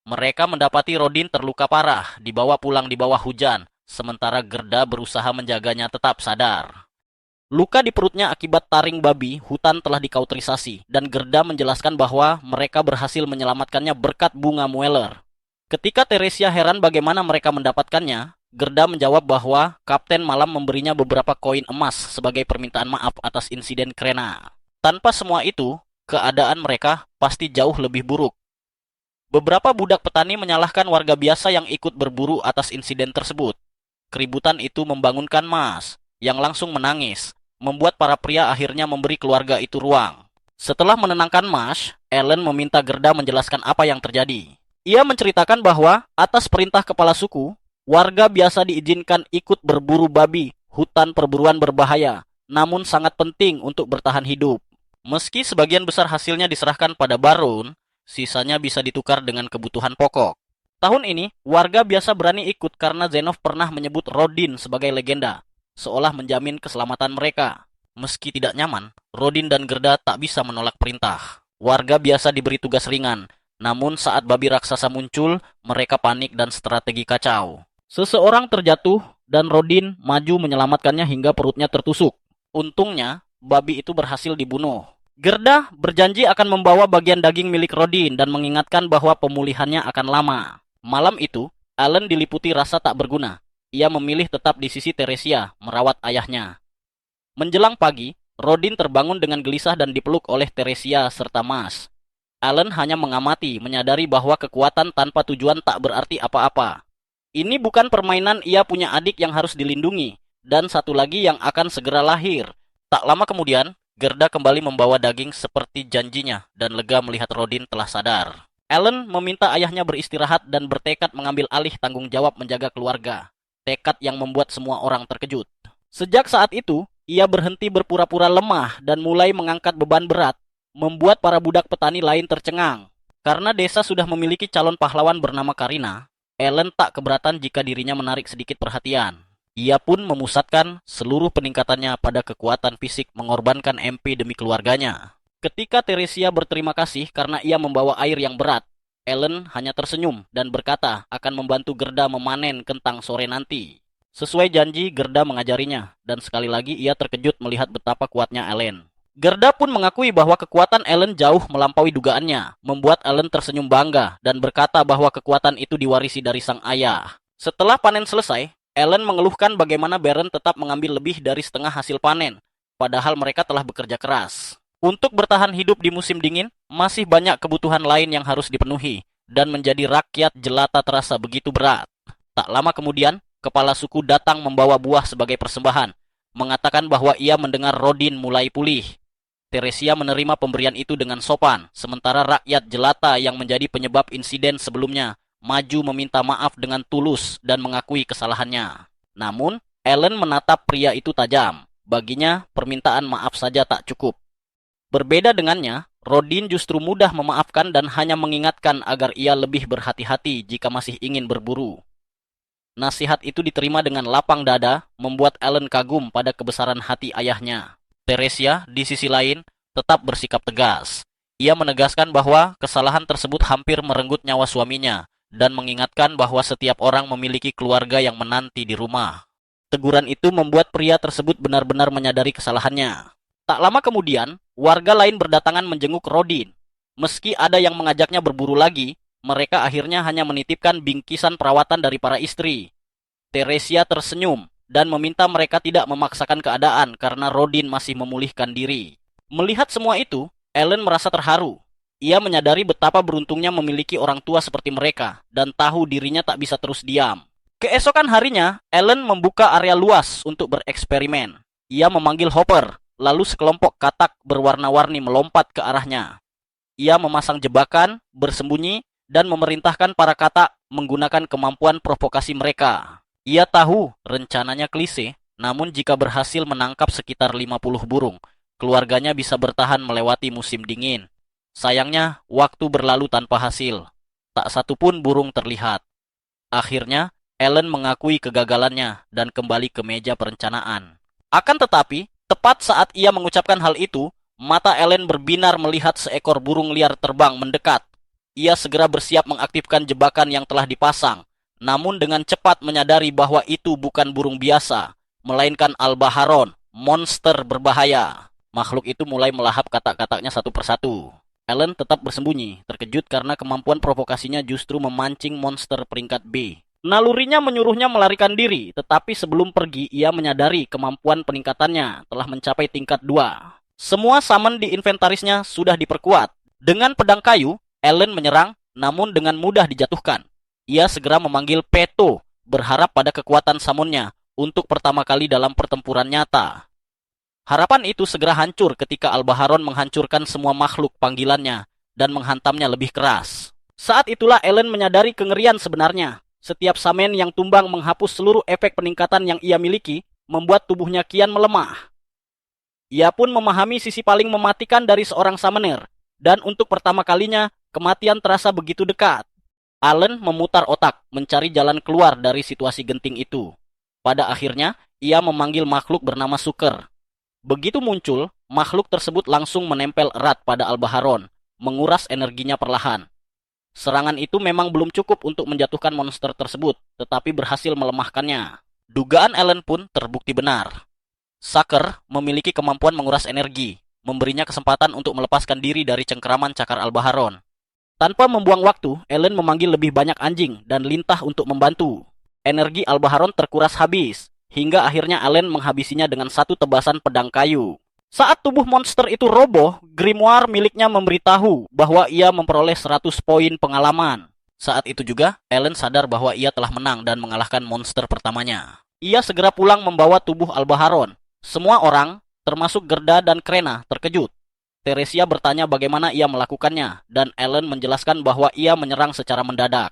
Mereka mendapati Rodin terluka parah, dibawa pulang di bawah hujan, sementara Gerda berusaha menjaganya tetap sadar. Luka di perutnya akibat taring babi, hutan telah dikauterisasi, dan Gerda menjelaskan bahwa mereka berhasil menyelamatkannya berkat bunga Mueller. Ketika Teresia heran bagaimana mereka mendapatkannya, Gerda menjawab bahwa Kapten Malam memberinya beberapa koin emas sebagai permintaan maaf atas insiden Krena. Tanpa semua itu, keadaan mereka pasti jauh lebih buruk. Beberapa budak petani menyalahkan warga biasa yang ikut berburu atas insiden tersebut. Keributan itu membangunkan Mas, yang langsung menangis, membuat para pria akhirnya memberi keluarga itu ruang. Setelah menenangkan Mas, Ellen meminta Gerda menjelaskan apa yang terjadi. Ia menceritakan bahwa atas perintah kepala suku, warga biasa diizinkan ikut berburu babi, hutan perburuan berbahaya, namun sangat penting untuk bertahan hidup. Meski sebagian besar hasilnya diserahkan pada Baron, sisanya bisa ditukar dengan kebutuhan pokok. Tahun ini, warga biasa berani ikut karena Zenov pernah menyebut Rodin sebagai legenda, seolah menjamin keselamatan mereka. Meski tidak nyaman, Rodin dan Gerda tak bisa menolak perintah. Warga biasa diberi tugas ringan, namun saat babi raksasa muncul, mereka panik dan strategi kacau. Seseorang terjatuh dan Rodin maju menyelamatkannya hingga perutnya tertusuk. Untungnya, babi itu berhasil dibunuh. Gerda berjanji akan membawa bagian daging milik Rodin dan mengingatkan bahwa pemulihannya akan lama. Malam itu, Allen diliputi rasa tak berguna. Ia memilih tetap di sisi Teresia, merawat ayahnya. Menjelang pagi, Rodin terbangun dengan gelisah dan dipeluk oleh Teresia serta Mas. Allen hanya mengamati, menyadari bahwa kekuatan tanpa tujuan tak berarti apa-apa. Ini bukan permainan ia punya adik yang harus dilindungi, dan satu lagi yang akan segera lahir. Tak lama kemudian, Gerda kembali membawa daging seperti janjinya dan lega melihat Rodin telah sadar. Allen meminta ayahnya beristirahat dan bertekad mengambil alih tanggung jawab menjaga keluarga. Tekad yang membuat semua orang terkejut. Sejak saat itu, ia berhenti berpura-pura lemah dan mulai mengangkat beban berat, membuat para budak petani lain tercengang. Karena desa sudah memiliki calon pahlawan bernama Karina, Ellen tak keberatan jika dirinya menarik sedikit perhatian. Ia pun memusatkan seluruh peningkatannya pada kekuatan fisik mengorbankan MP demi keluarganya. Ketika Teresia berterima kasih karena ia membawa air yang berat, Ellen hanya tersenyum dan berkata akan membantu Gerda memanen kentang sore nanti. Sesuai janji, Gerda mengajarinya, dan sekali lagi ia terkejut melihat betapa kuatnya Ellen. Gerda pun mengakui bahwa kekuatan Ellen jauh melampaui dugaannya, membuat Ellen tersenyum bangga dan berkata bahwa kekuatan itu diwarisi dari sang ayah. Setelah panen selesai, Ellen mengeluhkan bagaimana Baron tetap mengambil lebih dari setengah hasil panen, padahal mereka telah bekerja keras. Untuk bertahan hidup di musim dingin, masih banyak kebutuhan lain yang harus dipenuhi, dan menjadi rakyat jelata terasa begitu berat. Tak lama kemudian, kepala suku datang membawa buah sebagai persembahan, mengatakan bahwa ia mendengar Rodin mulai pulih. Teresia menerima pemberian itu dengan sopan, sementara rakyat jelata yang menjadi penyebab insiden sebelumnya maju meminta maaf dengan tulus dan mengakui kesalahannya. Namun, Ellen menatap pria itu tajam. Baginya, permintaan maaf saja tak cukup. Berbeda dengannya, Rodin justru mudah memaafkan dan hanya mengingatkan agar ia lebih berhati-hati jika masih ingin berburu. Nasihat itu diterima dengan lapang dada, membuat Ellen kagum pada kebesaran hati ayahnya. Teresia, di sisi lain, tetap bersikap tegas. Ia menegaskan bahwa kesalahan tersebut hampir merenggut nyawa suaminya, dan mengingatkan bahwa setiap orang memiliki keluarga yang menanti di rumah. Teguran itu membuat pria tersebut benar-benar menyadari kesalahannya. Tak lama kemudian, warga lain berdatangan menjenguk Rodin. Meski ada yang mengajaknya berburu lagi, mereka akhirnya hanya menitipkan bingkisan perawatan dari para istri. Teresia tersenyum dan meminta mereka tidak memaksakan keadaan karena Rodin masih memulihkan diri. Melihat semua itu, Ellen merasa terharu. Ia menyadari betapa beruntungnya memiliki orang tua seperti mereka dan tahu dirinya tak bisa terus diam. Keesokan harinya, Ellen membuka area luas untuk bereksperimen. Ia memanggil Hopper. Lalu sekelompok katak berwarna-warni melompat ke arahnya. Ia memasang jebakan, bersembunyi, dan memerintahkan para katak menggunakan kemampuan provokasi mereka. Ia tahu rencananya klise, namun jika berhasil menangkap sekitar 50 burung, keluarganya bisa bertahan melewati musim dingin. Sayangnya, waktu berlalu tanpa hasil. Tak satu pun burung terlihat. Akhirnya, Ellen mengakui kegagalannya dan kembali ke meja perencanaan. Akan tetapi, tepat saat ia mengucapkan hal itu, mata Ellen berbinar melihat seekor burung liar terbang mendekat. Ia segera bersiap mengaktifkan jebakan yang telah dipasang, namun dengan cepat menyadari bahwa itu bukan burung biasa, melainkan Albaharon, monster berbahaya. Makhluk itu mulai melahap katak-kataknya satu persatu. Ellen tetap bersembunyi, terkejut karena kemampuan provokasinya justru memancing monster peringkat B. Nalurinya menyuruhnya melarikan diri, tetapi sebelum pergi ia menyadari kemampuan peningkatannya telah mencapai tingkat 2. Semua summon di inventarisnya sudah diperkuat. Dengan pedang kayu, Ellen menyerang, namun dengan mudah dijatuhkan. Ia segera memanggil Peto, berharap pada kekuatan summonnya untuk pertama kali dalam pertempuran nyata. Harapan itu segera hancur ketika Albaharon menghancurkan semua makhluk panggilannya dan menghantamnya lebih keras. Saat itulah Ellen menyadari kengerian sebenarnya. Setiap summon yang tumbang menghapus seluruh efek peningkatan yang ia miliki, membuat tubuhnya kian melemah. Ia pun memahami sisi paling mematikan dari seorang summoner, dan untuk pertama kalinya, kematian terasa begitu dekat. Allen memutar otak, mencari jalan keluar dari situasi genting itu. Pada akhirnya, ia memanggil makhluk bernama Suker. Begitu muncul, makhluk tersebut langsung menempel erat pada Albaharon, menguras energinya perlahan. Serangan itu memang belum cukup untuk menjatuhkan monster tersebut, tetapi berhasil melemahkannya. Dugaan Allen pun terbukti benar. Suker memiliki kemampuan menguras energi, memberinya kesempatan untuk melepaskan diri dari cengkeraman cakar Albaharon. Tanpa membuang waktu, Ellen memanggil lebih banyak anjing dan lintah untuk membantu. Energi Albaharon terkuras habis, hingga akhirnya Ellen menghabisinya dengan satu tebasan pedang kayu. Saat tubuh monster itu roboh, grimoire miliknya memberitahu bahwa ia memperoleh 100 poin pengalaman. Saat itu juga, Ellen sadar bahwa ia telah menang dan mengalahkan monster pertamanya. Ia segera pulang membawa tubuh Albaharon. Semua orang, termasuk Gerda dan Krena, terkejut. Teresia bertanya bagaimana ia melakukannya, dan Ellen menjelaskan bahwa ia menyerang secara mendadak.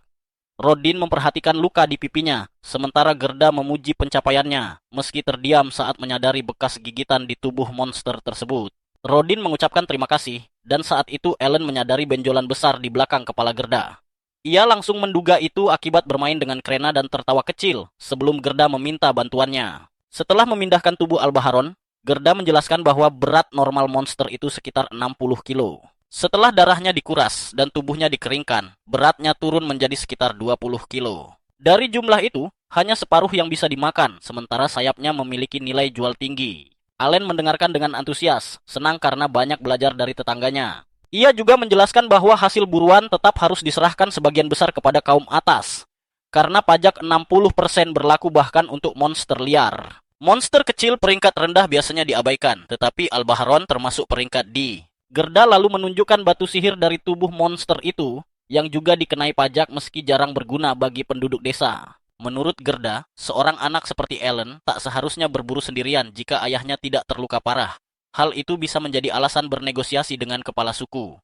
Rodin memperhatikan luka di pipinya, sementara Gerda memuji pencapaiannya, meski terdiam saat menyadari bekas gigitan di tubuh monster tersebut. Rodin mengucapkan terima kasih, dan saat itu Ellen menyadari benjolan besar di belakang kepala Gerda. Ia langsung menduga itu akibat bermain dengan Krena dan tertawa kecil, sebelum Gerda meminta bantuannya. Setelah memindahkan tubuh Albaharon, Gerda menjelaskan bahwa berat normal monster itu sekitar 60 kilo. Setelah darahnya dikuras dan tubuhnya dikeringkan, beratnya turun menjadi sekitar 20 kilo. Dari jumlah itu, hanya separuh yang bisa dimakan, sementara sayapnya memiliki nilai jual tinggi. Allen mendengarkan dengan antusias, senang karena banyak belajar dari tetangganya. Ia juga menjelaskan bahwa hasil buruan tetap harus diserahkan sebagian besar kepada kaum atas, karena pajak 60% berlaku bahkan untuk monster liar. Monster kecil peringkat rendah biasanya diabaikan, tetapi Albaharon termasuk peringkat D. Gerda lalu menunjukkan batu sihir dari tubuh monster itu, yang juga dikenai pajak meski jarang berguna bagi penduduk desa. Menurut Gerda, seorang anak seperti Ellen tak seharusnya berburu sendirian jika ayahnya tidak terluka parah. Hal itu bisa menjadi alasan bernegosiasi dengan kepala suku.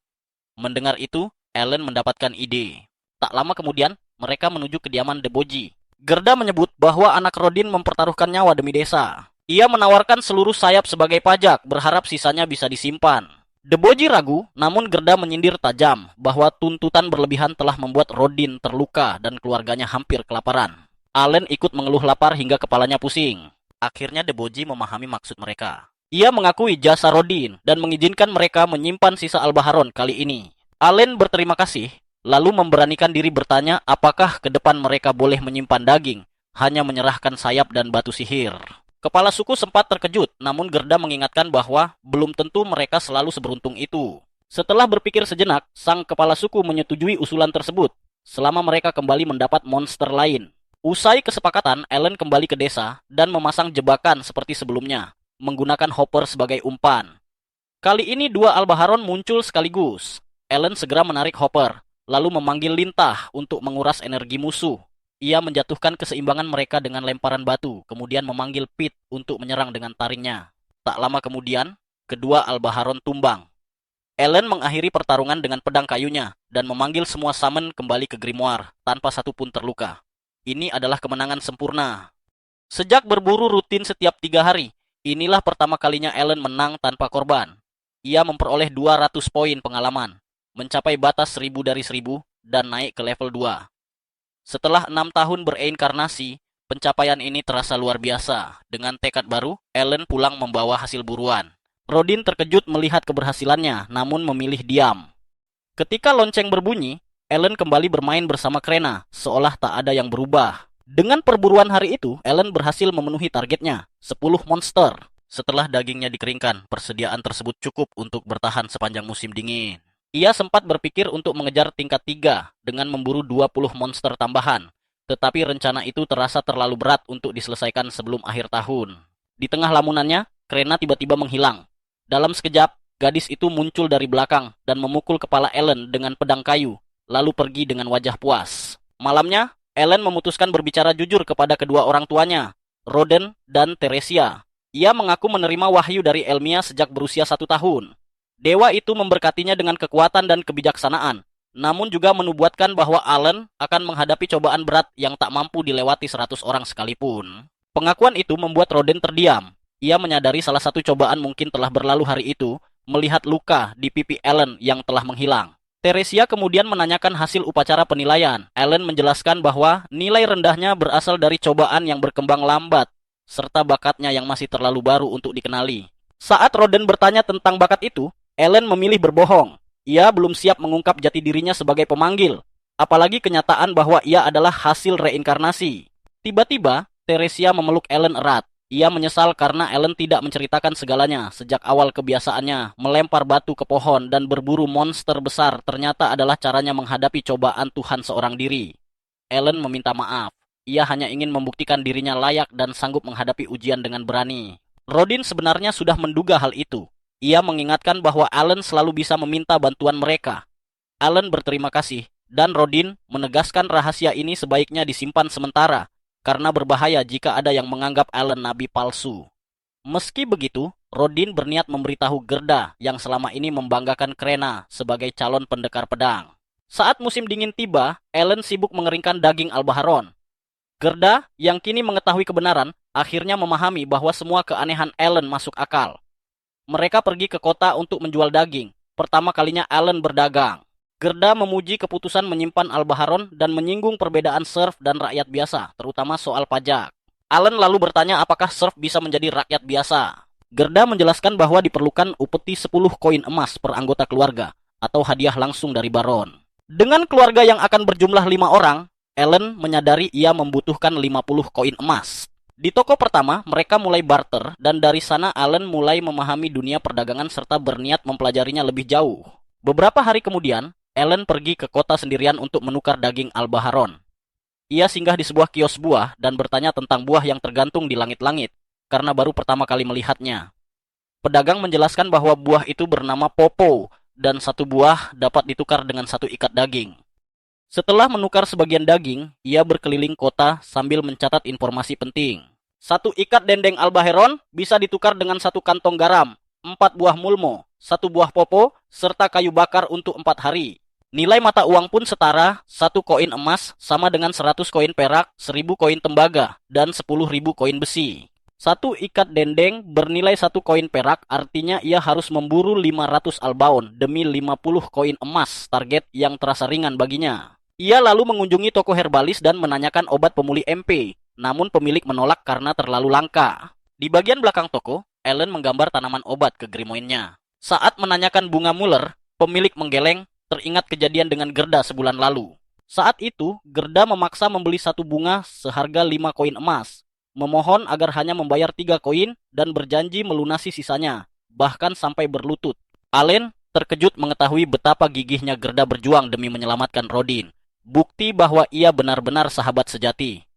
Mendengar itu, Ellen mendapatkan ide. Tak lama kemudian, mereka menuju kediaman Deboji. Gerda menyebut bahwa anak Rodin mempertaruhkan nyawa demi desa. Ia menawarkan seluruh sayap sebagai pajak, berharap sisanya bisa disimpan. Deboji ragu, namun Gerda menyindir tajam bahwa tuntutan berlebihan telah membuat Rodin terluka dan keluarganya hampir kelaparan. Allen ikut mengeluh lapar hingga kepalanya pusing. Akhirnya Deboji memahami maksud mereka. Ia mengakui jasa Rodin dan mengizinkan mereka menyimpan sisa Albaharon kali ini. Allen berterima kasih, lalu memberanikan diri bertanya apakah ke depan mereka boleh menyimpan daging, hanya menyerahkan sayap dan batu sihir. Kepala suku sempat terkejut, namun Gerda mengingatkan bahwa belum tentu mereka selalu seberuntung itu. Setelah berpikir sejenak, sang kepala suku menyetujui usulan tersebut, selama mereka kembali mendapat monster lain. Usai kesepakatan, Ellen kembali ke desa dan memasang jebakan seperti sebelumnya, menggunakan Hopper sebagai umpan. Kali ini dua Albaharon muncul sekaligus. Ellen segera menarik Hopper, lalu memanggil lintah untuk menguras energi musuh. Ia menjatuhkan keseimbangan mereka dengan lemparan batu, kemudian memanggil Pit untuk menyerang dengan taringnya. Tak lama kemudian, kedua Albaharon tumbang. Ellen mengakhiri pertarungan dengan pedang kayunya dan memanggil semua summon kembali ke grimoire tanpa satu pun terluka. Ini adalah kemenangan sempurna. Sejak berburu rutin setiap 3 hari, Inilah pertama kalinya Ellen menang tanpa korban. Ia memperoleh 200 poin pengalaman, mencapai batas 1000 dari 1000 dan naik ke level 2. Setelah 6 tahun bereinkarnasi, pencapaian ini terasa luar biasa. Dengan tekad baru, Ellen pulang membawa hasil buruan. Rodin terkejut melihat keberhasilannya, namun memilih diam. Ketika lonceng berbunyi, Ellen kembali bermain bersama Krena, seolah tak ada yang berubah. Dengan perburuan hari itu, Ellen berhasil memenuhi targetnya, 10 monster. Setelah dagingnya dikeringkan, persediaan tersebut cukup untuk bertahan sepanjang musim dingin. Ia sempat berpikir untuk mengejar tingkat 3 dengan memburu 20 monster tambahan. Tetapi rencana itu terasa terlalu berat untuk diselesaikan sebelum akhir tahun. Di tengah lamunannya, Krena tiba-tiba menghilang. Dalam sekejap, gadis itu muncul dari belakang dan memukul kepala Ellen dengan pedang kayu, lalu pergi dengan wajah puas. Malamnya, Ellen memutuskan berbicara jujur kepada kedua orang tuanya, Roden dan Teresia. Ia mengaku menerima wahyu dari Elmia sejak berusia 1 tahun. Dewa itu memberkatinya dengan kekuatan dan kebijaksanaan, namun juga menubuatkan bahwa Ellen akan menghadapi cobaan berat yang tak mampu dilewati 100 orang sekalipun. Pengakuan itu membuat Roden terdiam. Ia menyadari salah satu cobaan mungkin telah berlalu hari itu, melihat luka di pipi Ellen yang telah menghilang. Teresia kemudian menanyakan hasil upacara penilaian. Ellen menjelaskan bahwa nilai rendahnya berasal dari cobaan yang berkembang lambat, serta bakatnya yang masih terlalu baru untuk dikenali. Saat Roden bertanya tentang bakat itu, Ellen memilih berbohong. Ia belum siap mengungkap jati dirinya sebagai pemanggil, apalagi kenyataan bahwa ia adalah hasil reinkarnasi. Tiba-tiba, Teresia memeluk Ellen erat. Ia menyesal karena Ellen tidak menceritakan segalanya. Sejak awal kebiasaannya melempar batu ke pohon dan berburu monster besar ternyata adalah caranya menghadapi cobaan Tuhan seorang diri. Ellen meminta maaf. Ia hanya ingin membuktikan dirinya layak dan sanggup menghadapi ujian dengan berani. Rodin sebenarnya sudah menduga hal itu. Ia mengingatkan bahwa Ellen selalu bisa meminta bantuan mereka. Ellen berterima kasih, dan Rodin menegaskan rahasia ini sebaiknya disimpan sementara, karena berbahaya jika ada yang menganggap Ellen nabi palsu. Meski begitu, Rodin berniat memberitahu Gerda yang selama ini membanggakan Krena sebagai calon pendekar pedang. Saat musim dingin tiba, Ellen sibuk mengeringkan daging Albaharon. Gerda, yang kini mengetahui kebenaran, akhirnya memahami bahwa semua keanehan Ellen masuk akal. Mereka pergi ke kota untuk menjual daging. Pertama kalinya Ellen berdagang. Gerda memuji keputusan menyimpan Albaharon dan menyinggung perbedaan serf dan rakyat biasa, terutama soal pajak. Ellen lalu bertanya apakah serf bisa menjadi rakyat biasa. Gerda menjelaskan bahwa diperlukan upeti 10 koin emas per anggota keluarga, atau hadiah langsung dari Baron. Dengan keluarga yang akan berjumlah 5 orang, Ellen menyadari ia membutuhkan 50 koin emas. Di toko pertama, mereka mulai barter, dan dari sana Ellen mulai memahami dunia perdagangan serta berniat mempelajarinya lebih jauh. Beberapa hari kemudian, Ellen pergi ke kota sendirian untuk menukar daging Albaharon. Ia singgah di sebuah kios buah dan bertanya tentang buah yang tergantung di langit-langit, karena baru pertama kali melihatnya. Pedagang menjelaskan bahwa buah itu bernama Popo, dan 1 buah dapat ditukar dengan 1 ikat daging. Setelah menukar sebagian daging, ia berkeliling kota sambil mencatat informasi penting. 1 ikat dendeng Albaharon bisa ditukar dengan 1 kantong garam, 4 buah mulmo, 1 buah popo, serta kayu bakar untuk 4 hari. Nilai mata uang pun setara, 1 koin emas sama dengan 100 koin perak, 1000 koin tembaga, dan 10.000 koin besi. 1 ikat dendeng bernilai 1 koin perak, artinya ia harus memburu 500 albaon demi 50 koin emas, target yang terasa ringan baginya. Ia lalu mengunjungi toko herbalis dan menanyakan obat pemulih MP, namun pemilik menolak karena terlalu langka. Di bagian belakang toko, Ellen menggambar tanaman obat ke grimoinnya. Saat menanyakan bunga Muller, pemilik menggeleng, teringat kejadian dengan Gerda sebulan lalu. Saat itu, Gerda memaksa membeli 1 bunga seharga 5 koin emas, memohon agar hanya membayar 3 koin dan berjanji melunasi sisanya, bahkan sampai berlutut. Ellen terkejut mengetahui betapa gigihnya Gerda berjuang demi menyelamatkan Rodin, bukti bahwa ia benar-benar sahabat sejati.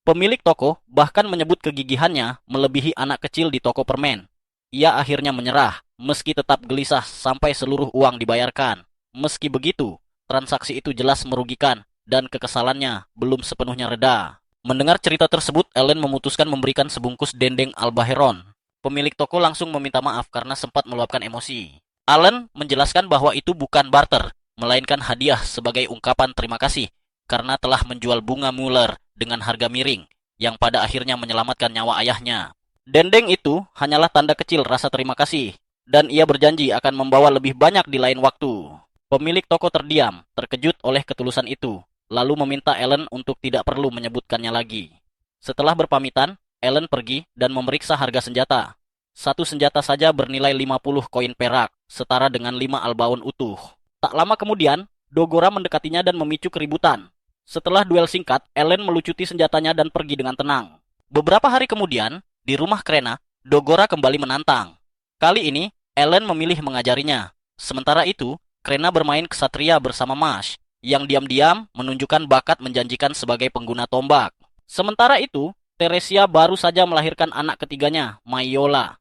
Pemilik toko bahkan menyebut kegigihannya melebihi anak kecil di toko permen. Ia akhirnya menyerah, meski tetap gelisah sampai seluruh uang dibayarkan. Meski begitu, transaksi itu jelas merugikan dan kekesalannya belum sepenuhnya reda. Mendengar cerita tersebut, Ellen memutuskan memberikan sebungkus dendeng Albaharon. Pemilik toko langsung meminta maaf karena sempat meluapkan emosi. Ellen menjelaskan bahwa itu bukan barter, melainkan hadiah sebagai ungkapan terima kasih karena telah menjual bunga Muller dengan harga miring yang pada akhirnya menyelamatkan nyawa ayahnya. Dendeng itu hanyalah tanda kecil rasa terima kasih, dan ia berjanji akan membawa lebih banyak di lain waktu. Pemilik toko terdiam, terkejut oleh ketulusan itu, lalu meminta Ellen untuk tidak perlu menyebutkannya lagi. Setelah berpamitan, Ellen pergi dan memeriksa harga senjata. Satu senjata saja bernilai 50 koin perak, setara dengan 5 albaun utuh. Tak lama kemudian, Dogora mendekatinya dan memicu keributan. Setelah duel singkat, Ellen melucuti senjatanya dan pergi dengan tenang. Beberapa hari kemudian, di rumah Krena, Dogora kembali menantang. Kali ini, Ellen memilih mengajarinya. Sementara itu, Krena bermain kesatria bersama Mash, yang diam-diam menunjukkan bakat menjanjikan sebagai pengguna tombak. Sementara itu, Teresia baru saja melahirkan anak ketiganya, Maiola.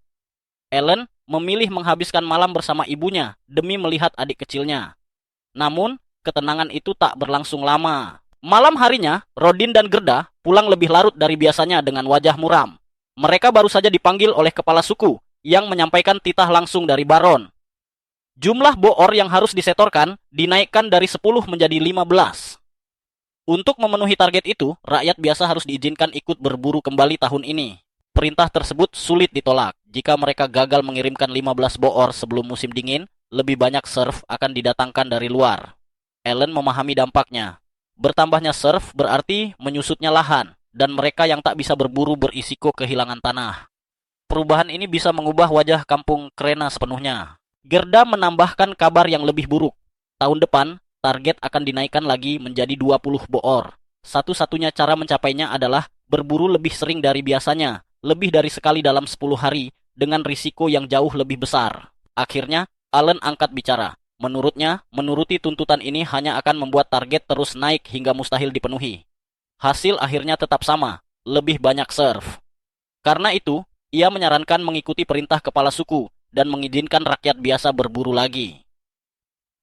Ellen memilih menghabiskan malam bersama ibunya demi melihat adik kecilnya. Namun, ketenangan itu tak berlangsung lama. Malam harinya, Rodin dan Gerda pulang lebih larut dari biasanya dengan wajah muram. Mereka baru saja dipanggil oleh kepala suku yang menyampaikan titah langsung dari Baron. Jumlah boor yang harus disetorkan dinaikkan dari 10 menjadi 15. Untuk memenuhi target itu, rakyat biasa harus diizinkan ikut berburu kembali tahun ini. Perintah tersebut sulit ditolak. Jika mereka gagal mengirimkan 15 boor sebelum musim dingin, lebih banyak serf akan didatangkan dari luar. Ellen memahami dampaknya. Bertambahnya serf berarti menyusutnya lahan, dan mereka yang tak bisa berburu berisiko kehilangan tanah. Perubahan ini bisa mengubah wajah kampung Krena sepenuhnya. Gerda menambahkan kabar yang lebih buruk. Tahun depan, target akan dinaikkan lagi menjadi 20 boor. Satu-satunya cara mencapainya adalah berburu lebih sering dari biasanya, lebih dari sekali dalam 10 hari, dengan risiko yang jauh lebih besar. Akhirnya, Allen angkat bicara. Menurutnya, menuruti tuntutan ini hanya akan membuat target terus naik hingga mustahil dipenuhi. Hasil akhirnya tetap sama, lebih banyak serf. Karena itu, ia menyarankan mengikuti perintah kepala suku dan mengizinkan rakyat biasa berburu lagi.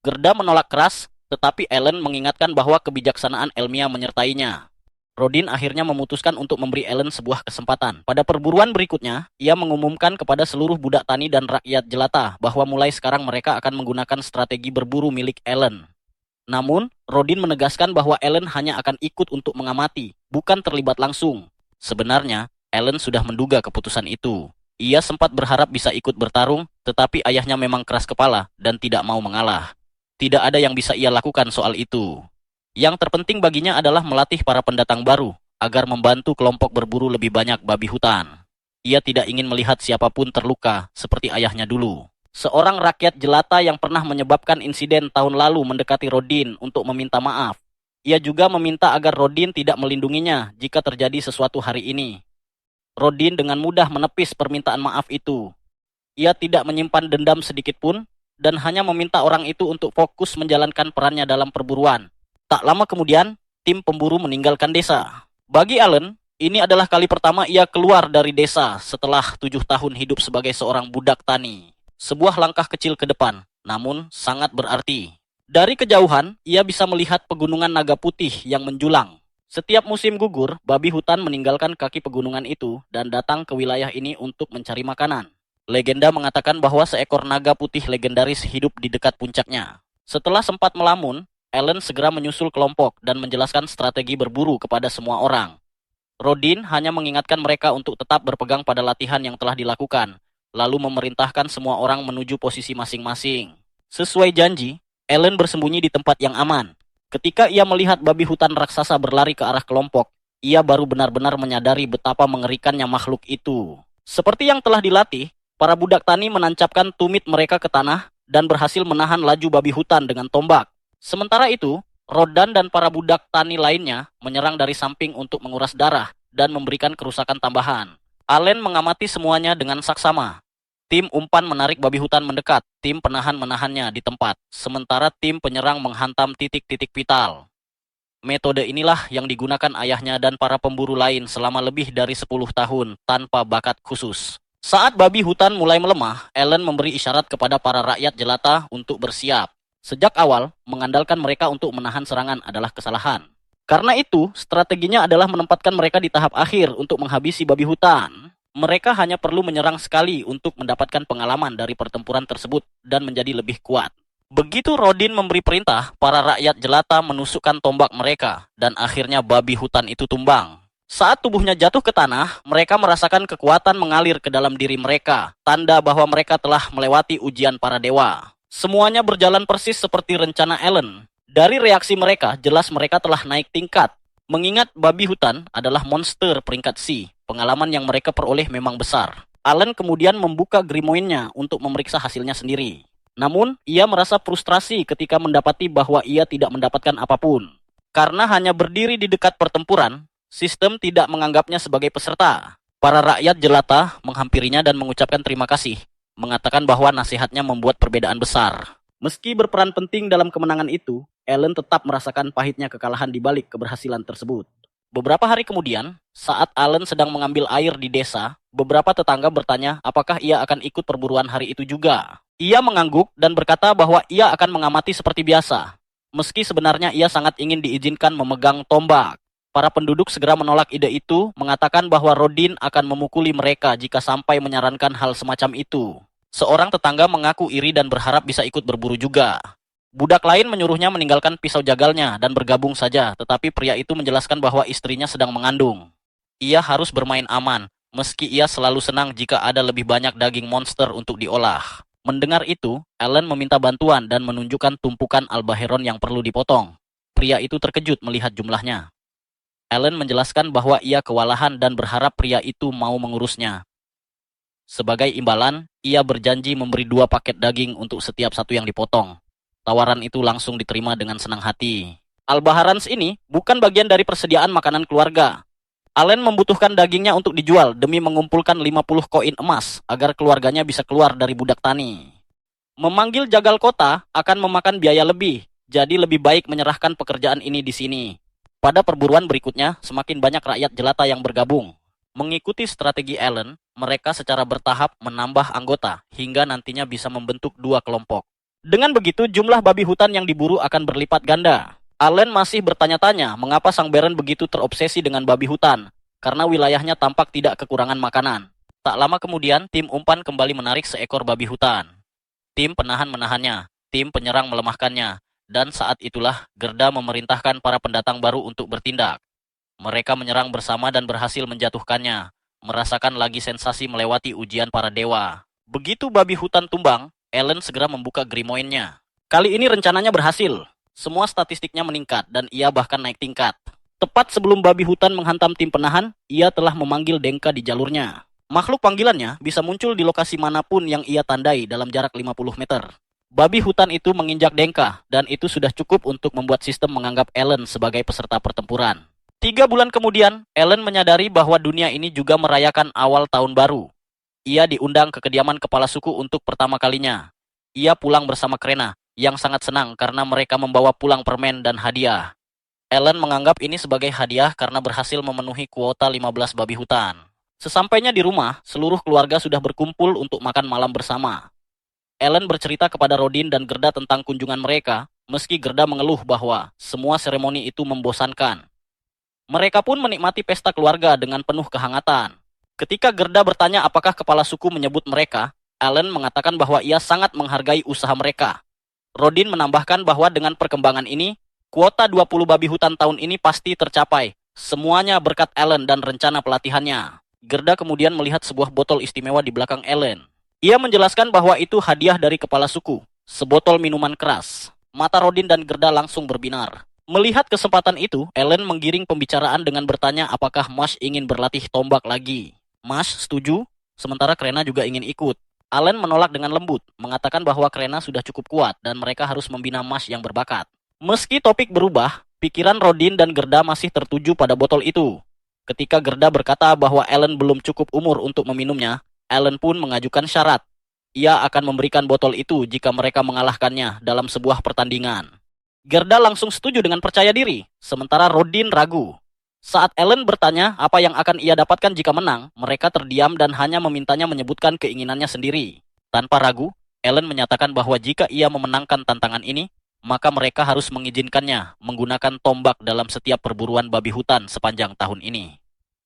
Gerda menolak keras, tetapi Ellen mengingatkan bahwa kebijaksanaan Elmia menyertainya. Rodin akhirnya memutuskan untuk memberi Ellen sebuah kesempatan. Pada perburuan berikutnya, ia mengumumkan kepada seluruh budak tani dan rakyat jelata bahwa mulai sekarang mereka akan menggunakan strategi berburu milik Ellen. Namun, Rodin menegaskan bahwa Ellen hanya akan ikut untuk mengamati, bukan terlibat langsung. Sebenarnya, Ellen sudah menduga keputusan itu. Ia sempat berharap bisa ikut bertarung, tetapi ayahnya memang keras kepala dan tidak mau mengalah. Tidak ada yang bisa ia lakukan soal itu. Yang terpenting baginya adalah melatih para pendatang baru, agar membantu kelompok berburu lebih banyak babi hutan. Ia tidak ingin melihat siapapun terluka, seperti ayahnya dulu. Seorang rakyat jelata yang pernah menyebabkan insiden tahun lalu mendekati Rodin untuk meminta maaf. Ia juga meminta agar Rodin tidak melindunginya jika terjadi sesuatu hari ini. Rodin dengan mudah menepis permintaan maaf itu. Ia tidak menyimpan dendam sedikit pun, dan hanya meminta orang itu untuk fokus menjalankan perannya dalam perburuan. Tak lama kemudian, tim pemburu meninggalkan desa. Bagi Allen, ini adalah kali pertama ia keluar dari desa setelah 7 tahun hidup sebagai seorang budak tani. Sebuah langkah kecil ke depan, namun sangat berarti. Dari kejauhan, ia bisa melihat pegunungan naga putih yang menjulang. Setiap musim gugur, babi hutan meninggalkan kaki pegunungan itu dan datang ke wilayah ini untuk mencari makanan. Legenda mengatakan bahwa seekor naga putih legendaris hidup di dekat puncaknya. Setelah sempat melamun, Ellen segera menyusul kelompok dan menjelaskan strategi berburu kepada semua orang. Rodin hanya mengingatkan mereka untuk tetap berpegang pada latihan yang telah dilakukan, lalu memerintahkan semua orang menuju posisi masing-masing. Sesuai janji, Ellen bersembunyi di tempat yang aman. Ketika ia melihat babi hutan raksasa berlari ke arah kelompok, ia baru benar-benar menyadari betapa mengerikannya makhluk itu. Seperti yang telah dilatih, para budak tani menancapkan tumit mereka ke tanah dan berhasil menahan laju babi hutan dengan tombak. Sementara itu, Rodan dan para budak tani lainnya menyerang dari samping untuk menguras darah dan memberikan kerusakan tambahan. Allen mengamati semuanya dengan saksama. Tim umpan menarik babi hutan mendekat, tim penahan menahannya di tempat, sementara tim penyerang menghantam titik-titik vital. Metode inilah yang digunakan ayahnya dan para pemburu lain selama lebih dari 10 tahun tanpa bakat khusus. Saat babi hutan mulai melemah, Ellen memberi isyarat kepada para rakyat jelata untuk bersiap. Sejak awal, mengandalkan mereka untuk menahan serangan adalah kesalahan. Karena itu, strateginya adalah menempatkan mereka di tahap akhir untuk menghabisi babi hutan. Mereka hanya perlu menyerang sekali untuk mendapatkan pengalaman dari pertempuran tersebut dan menjadi lebih kuat. Begitu Rodin memberi perintah, para rakyat jelata menusukkan tombak mereka, dan akhirnya babi hutan itu tumbang. Saat tubuhnya jatuh ke tanah, mereka merasakan kekuatan mengalir ke dalam diri mereka, tanda bahwa mereka telah melewati ujian para dewa. Semuanya berjalan persis seperti rencana Ellen. Dari reaksi mereka, jelas mereka telah naik tingkat. Mengingat babi hutan adalah monster peringkat C, pengalaman yang mereka peroleh memang besar. Allen kemudian membuka grimoire-nya untuk memeriksa hasilnya sendiri. Namun, ia merasa frustrasi ketika mendapati bahwa ia tidak mendapatkan apapun. Karena hanya berdiri di dekat pertempuran, sistem tidak menganggapnya sebagai peserta. Para rakyat jelata menghampirinya dan mengucapkan terima kasih, mengatakan bahwa nasihatnya membuat perbedaan besar. Meski berperan penting dalam kemenangan itu, Ellen tetap merasakan pahitnya kekalahan di balik keberhasilan tersebut. Beberapa hari kemudian, saat Allen sedang mengambil air di desa, beberapa tetangga bertanya apakah ia akan ikut perburuan hari itu juga. Ia mengangguk dan berkata bahwa ia akan mengamati seperti biasa. Meski sebenarnya ia sangat ingin diizinkan memegang tombak. Para penduduk segera menolak ide itu, mengatakan bahwa Rodin akan memukuli mereka jika sampai menyarankan hal semacam itu. Seorang tetangga mengaku iri dan berharap bisa ikut berburu juga. Budak lain menyuruhnya meninggalkan pisau jagalnya dan bergabung saja, tetapi pria itu menjelaskan bahwa istrinya sedang mengandung. Ia harus bermain aman, meski ia selalu senang jika ada lebih banyak daging monster untuk diolah. Mendengar itu, Ellen meminta bantuan dan menunjukkan tumpukan albaheron yang perlu dipotong. Pria itu terkejut melihat jumlahnya. Ellen menjelaskan bahwa ia kewalahan dan berharap pria itu mau mengurusnya. Sebagai imbalan, ia berjanji memberi 2 paket daging untuk setiap satu yang dipotong. Tawaran itu langsung diterima dengan senang hati. Albaharans ini bukan bagian dari persediaan makanan keluarga. Allen membutuhkan dagingnya untuk dijual demi mengumpulkan 50 koin emas agar keluarganya bisa keluar dari budak tani. Memanggil jagal kota akan memakan biaya lebih, jadi lebih baik menyerahkan pekerjaan ini di sini. Pada perburuan berikutnya, semakin banyak rakyat jelata yang bergabung. Mengikuti strategi Allen, mereka secara bertahap menambah anggota hingga nantinya bisa membentuk 2 kelompok. Dengan begitu, jumlah babi hutan yang diburu akan berlipat ganda. Allen masih bertanya-tanya mengapa Sang Baron begitu terobsesi dengan babi hutan, karena wilayahnya tampak tidak kekurangan makanan. Tak lama kemudian, tim umpan kembali menarik seekor babi hutan. Tim penahan menahannya, tim penyerang melemahkannya, dan saat itulah Gerda memerintahkan para pendatang baru untuk bertindak. Mereka menyerang bersama dan berhasil menjatuhkannya, merasakan lagi sensasi melewati ujian para dewa. Begitu babi hutan tumbang, Ellen segera membuka grimoire-nya. Kali ini rencananya berhasil. Semua statistiknya meningkat dan ia bahkan naik tingkat. Tepat sebelum babi hutan menghantam tim penahan, ia telah memanggil Denka di jalurnya. Makhluk panggilannya bisa muncul di lokasi manapun yang ia tandai dalam jarak 50 meter. Babi hutan itu menginjak Denka, dan itu sudah cukup untuk membuat sistem menganggap Ellen sebagai peserta pertempuran. 3 bulan kemudian, Ellen menyadari bahwa dunia ini juga merayakan awal tahun baru. Ia diundang ke kediaman kepala suku untuk pertama kalinya. Ia pulang bersama Krena, yang sangat senang karena mereka membawa pulang permen dan hadiah. Ellen menganggap ini sebagai hadiah karena berhasil memenuhi kuota 15 babi hutan. Sesampainya di rumah, seluruh keluarga sudah berkumpul untuk makan malam bersama. Ellen bercerita kepada Rodin dan Gerda tentang kunjungan mereka, meski Gerda mengeluh bahwa semua seremoni itu membosankan. Mereka pun menikmati pesta keluarga dengan penuh kehangatan. Ketika Gerda bertanya apakah kepala suku menyebut mereka, Ellen mengatakan bahwa ia sangat menghargai usaha mereka. Rodin menambahkan bahwa dengan perkembangan ini, kuota 20 babi hutan tahun ini pasti tercapai. Semuanya berkat Ellen dan rencana pelatihannya. Gerda kemudian melihat sebuah botol istimewa di belakang Ellen. Ia menjelaskan bahwa itu hadiah dari kepala suku, sebotol minuman keras. Mata Rodin dan Gerda langsung berbinar. Melihat kesempatan itu, Ellen menggiring pembicaraan dengan bertanya apakah Mash ingin berlatih tombak lagi. Mash setuju, sementara Krena juga ingin ikut. Allen menolak dengan lembut, mengatakan bahwa Krena sudah cukup kuat dan mereka harus membina Mash yang berbakat. Meski topik berubah, pikiran Rodin dan Gerda masih tertuju pada botol itu. Ketika Gerda berkata bahwa Ellen belum cukup umur untuk meminumnya, Ellen pun mengajukan syarat. Ia akan memberikan botol itu jika mereka mengalahkannya dalam sebuah pertandingan. Gerda langsung setuju dengan percaya diri, sementara Rodin ragu. Saat Ellen bertanya apa yang akan ia dapatkan jika menang, mereka terdiam dan hanya memintanya menyebutkan keinginannya sendiri. Tanpa ragu, Ellen menyatakan bahwa jika ia memenangkan tantangan ini, maka mereka harus mengizinkannya menggunakan tombak dalam setiap perburuan babi hutan sepanjang tahun ini.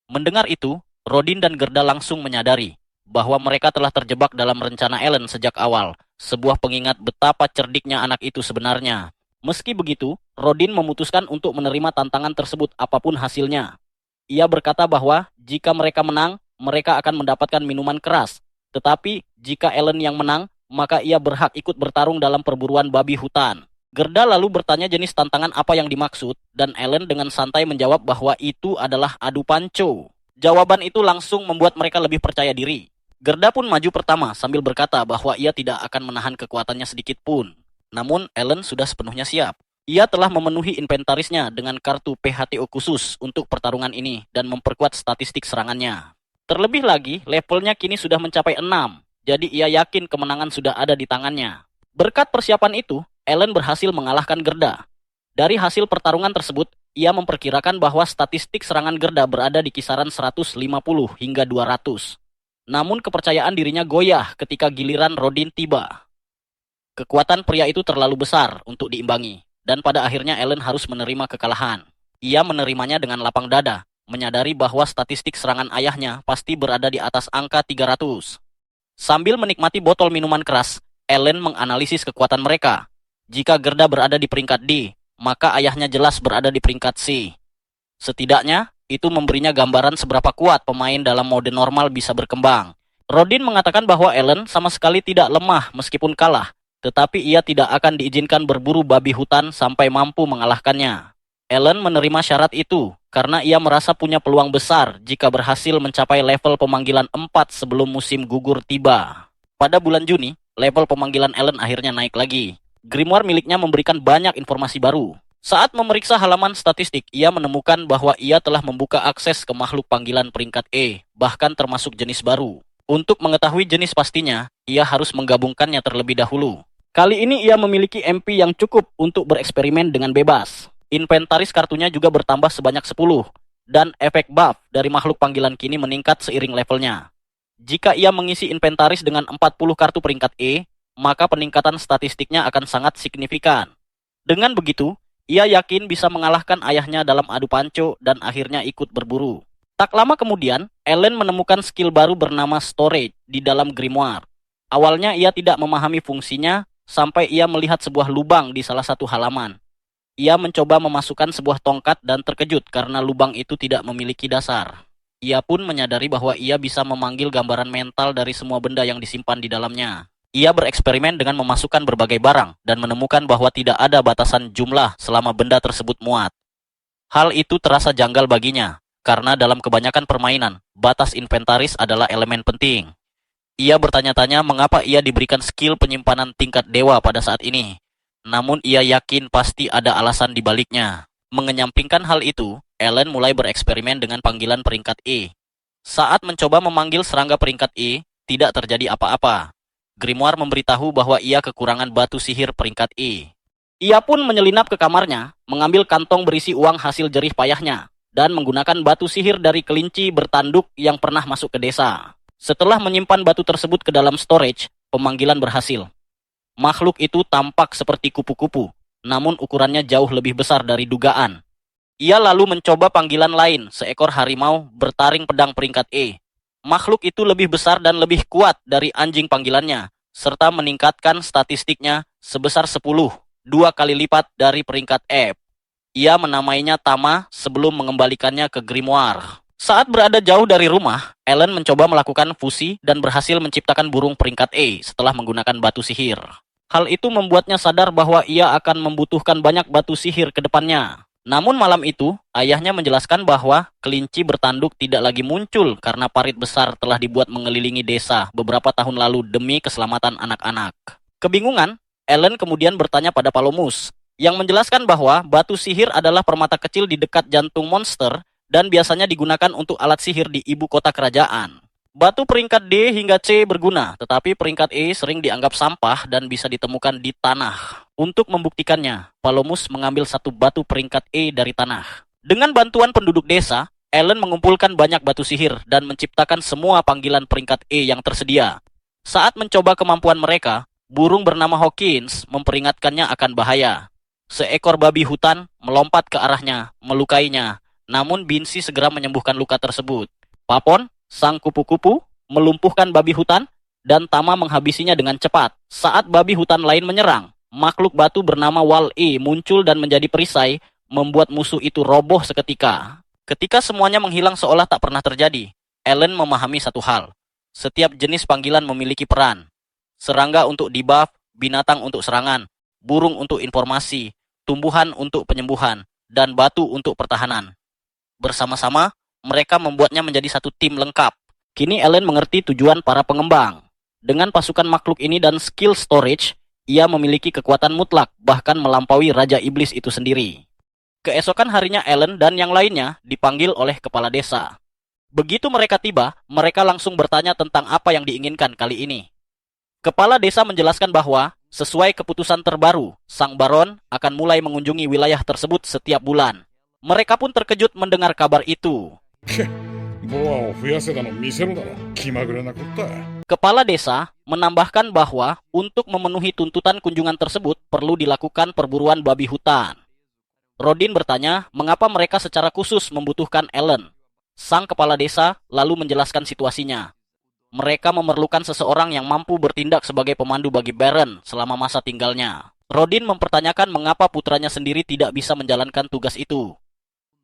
Mendengar itu, Rodin dan Gerda langsung menyadari bahwa mereka telah terjebak dalam rencana Ellen sejak awal, sebuah pengingat betapa cerdiknya anak itu sebenarnya. Meski begitu, Rodin memutuskan untuk menerima tantangan tersebut apapun hasilnya. Ia berkata bahwa jika mereka menang, mereka akan mendapatkan minuman keras. Tetapi jika Ellen yang menang, maka ia berhak ikut bertarung dalam perburuan babi hutan. Gerda lalu bertanya jenis tantangan apa yang dimaksud, dan Ellen dengan santai menjawab bahwa itu adalah adu panco. Jawaban itu langsung membuat mereka lebih percaya diri. Gerda pun maju pertama sambil berkata bahwa ia tidak akan menahan kekuatannya sedikit pun. Namun Ellen sudah sepenuhnya siap. Ia telah memenuhi inventarisnya dengan kartu PHTO khusus untuk pertarungan ini dan memperkuat statistik serangannya. Terlebih lagi, levelnya kini sudah mencapai 6, jadi ia yakin kemenangan sudah ada di tangannya. Berkat persiapan itu, Ellen berhasil mengalahkan Gerda. Dari hasil pertarungan tersebut, ia memperkirakan bahwa statistik serangan Gerda berada di kisaran 150 hingga 200. Namun kepercayaan dirinya goyah ketika giliran Rodin tiba. Kekuatan pria itu terlalu besar untuk diimbangi, dan pada akhirnya Ellen harus menerima kekalahan. Ia menerimanya dengan lapang dada, menyadari bahwa statistik serangan ayahnya pasti berada di atas angka 300. Sambil menikmati botol minuman keras, Ellen menganalisis kekuatan mereka. Jika Gerda berada di peringkat D, maka ayahnya jelas berada di peringkat C. Setidaknya, itu memberinya gambaran seberapa kuat pemain dalam mode normal bisa berkembang. Rodin mengatakan bahwa Ellen sama sekali tidak lemah meskipun kalah, tetapi ia tidak akan diizinkan berburu babi hutan sampai mampu mengalahkannya. Ellen menerima syarat itu karena ia merasa punya peluang besar jika berhasil mencapai level pemanggilan 4 sebelum musim gugur tiba. Pada bulan Juni, level pemanggilan Ellen akhirnya naik lagi. Grimoire miliknya memberikan banyak informasi baru. Saat memeriksa halaman statistik, ia menemukan bahwa ia telah membuka akses ke makhluk panggilan peringkat E, bahkan termasuk jenis baru. Untuk mengetahui jenis pastinya, ia harus menggabungkannya terlebih dahulu. Kali ini ia memiliki MP yang cukup untuk bereksperimen dengan bebas. Inventaris kartunya juga bertambah sebanyak 10, dan efek buff dari makhluk panggilan kini meningkat seiring levelnya. Jika ia mengisi inventaris dengan 40 kartu peringkat E, maka peningkatan statistiknya akan sangat signifikan. Dengan begitu, ia yakin bisa mengalahkan ayahnya dalam adu panco dan akhirnya ikut berburu. Tak lama kemudian, Ellen menemukan skill baru bernama Storage di dalam Grimoire. Awalnya ia tidak memahami fungsinya sampai ia melihat sebuah lubang di salah satu halaman. Ia mencoba memasukkan sebuah tongkat dan terkejut karena lubang itu tidak memiliki dasar. Ia pun menyadari bahwa ia bisa memanggil gambaran mental dari semua benda yang disimpan di dalamnya. Ia bereksperimen dengan memasukkan berbagai barang dan menemukan bahwa tidak ada batasan jumlah selama benda tersebut muat. Hal itu terasa janggal baginya, karena dalam kebanyakan permainan, batas inventaris adalah elemen penting. Ia bertanya-tanya mengapa ia diberikan skill penyimpanan tingkat dewa pada saat ini. Namun ia yakin pasti ada alasan di baliknya. Mengenyampingkan hal itu, Ellen mulai bereksperimen dengan panggilan peringkat E. Saat mencoba memanggil serangga peringkat E, tidak terjadi apa-apa. Grimoire memberitahu bahwa ia kekurangan batu sihir peringkat E. Ia pun menyelinap ke kamarnya, mengambil kantong berisi uang hasil jerih payahnya, dan menggunakan batu sihir dari kelinci bertanduk yang pernah masuk ke desa. Setelah menyimpan batu tersebut ke dalam storage, pemanggilan berhasil. Makhluk itu tampak seperti kupu-kupu, namun ukurannya jauh lebih besar dari dugaan. Ia lalu mencoba panggilan lain, seekor harimau bertaring pedang peringkat E. Makhluk itu lebih besar dan lebih kuat dari anjing panggilannya, serta meningkatkan statistiknya sebesar 10, 2 kali lipat dari peringkat F. Ia menamainya Tama sebelum mengembalikannya ke Grimoire. Saat berada jauh dari rumah, Ellen mencoba melakukan fusi dan berhasil menciptakan burung peringkat E setelah menggunakan batu sihir. Hal itu membuatnya sadar bahwa ia akan membutuhkan banyak batu sihir ke depannya. Namun malam itu, ayahnya menjelaskan bahwa kelinci bertanduk tidak lagi muncul karena parit besar telah dibuat mengelilingi desa beberapa tahun lalu demi keselamatan anak-anak. Kebingungan, Ellen kemudian bertanya pada Palomus, yang menjelaskan bahwa batu sihir adalah permata kecil di dekat jantung monster dan biasanya digunakan untuk alat sihir di ibu kota kerajaan. Batu peringkat D hingga C berguna, tetapi peringkat E sering dianggap sampah dan bisa ditemukan di tanah. Untuk membuktikannya, Palomus mengambil satu batu peringkat E dari tanah. Dengan bantuan penduduk desa, Ellen mengumpulkan banyak batu sihir dan menciptakan semua panggilan peringkat E yang tersedia. Saat mencoba kemampuan mereka, burung bernama Hawkins memperingatkannya akan bahaya. Seekor babi hutan melompat ke arahnya, melukainya. Namun Binsi segera menyembuhkan luka tersebut. Papon, sang kupu-kupu, melumpuhkan babi hutan, dan Tama menghabisinya dengan cepat. Saat babi hutan lain menyerang, makhluk batu bernama Wal-E muncul dan menjadi perisai, membuat musuh itu roboh seketika. Ketika semuanya menghilang seolah tak pernah terjadi, Ellen memahami satu hal. Setiap jenis panggilan memiliki peran. Serangga untuk debuff, binatang untuk serangan, burung untuk informasi, tumbuhan untuk penyembuhan, dan batu untuk pertahanan. Bersama-sama, mereka membuatnya menjadi satu tim lengkap. Kini Ellen mengerti tujuan para pengembang. Dengan pasukan makhluk ini dan skill storage, ia memiliki kekuatan mutlak, bahkan melampaui Raja Iblis itu sendiri. Keesokan harinya Ellen dan yang lainnya dipanggil oleh kepala desa. Begitu mereka tiba, mereka langsung bertanya tentang apa yang diinginkan kali ini. Kepala desa menjelaskan bahwa, sesuai keputusan terbaru, Sang Baron akan mulai mengunjungi wilayah tersebut setiap bulan. Mereka pun terkejut mendengar kabar itu. ボアを増やせたの見せろだろ。気まぐれなこった。 Kepala desa menambahkan bahwa untuk memenuhi tuntutan kunjungan tersebut perlu dilakukan perburuan babi hutan. Rodin bertanya mengapa mereka secara khusus membutuhkan Ellen. Sang kepala desa lalu menjelaskan situasinya. Mereka memerlukan seseorang yang mampu bertindak sebagai pemandu bagi Baron selama masa tinggalnya. Rodin mempertanyakan mengapa putranya sendiri tidak bisa menjalankan tugas itu.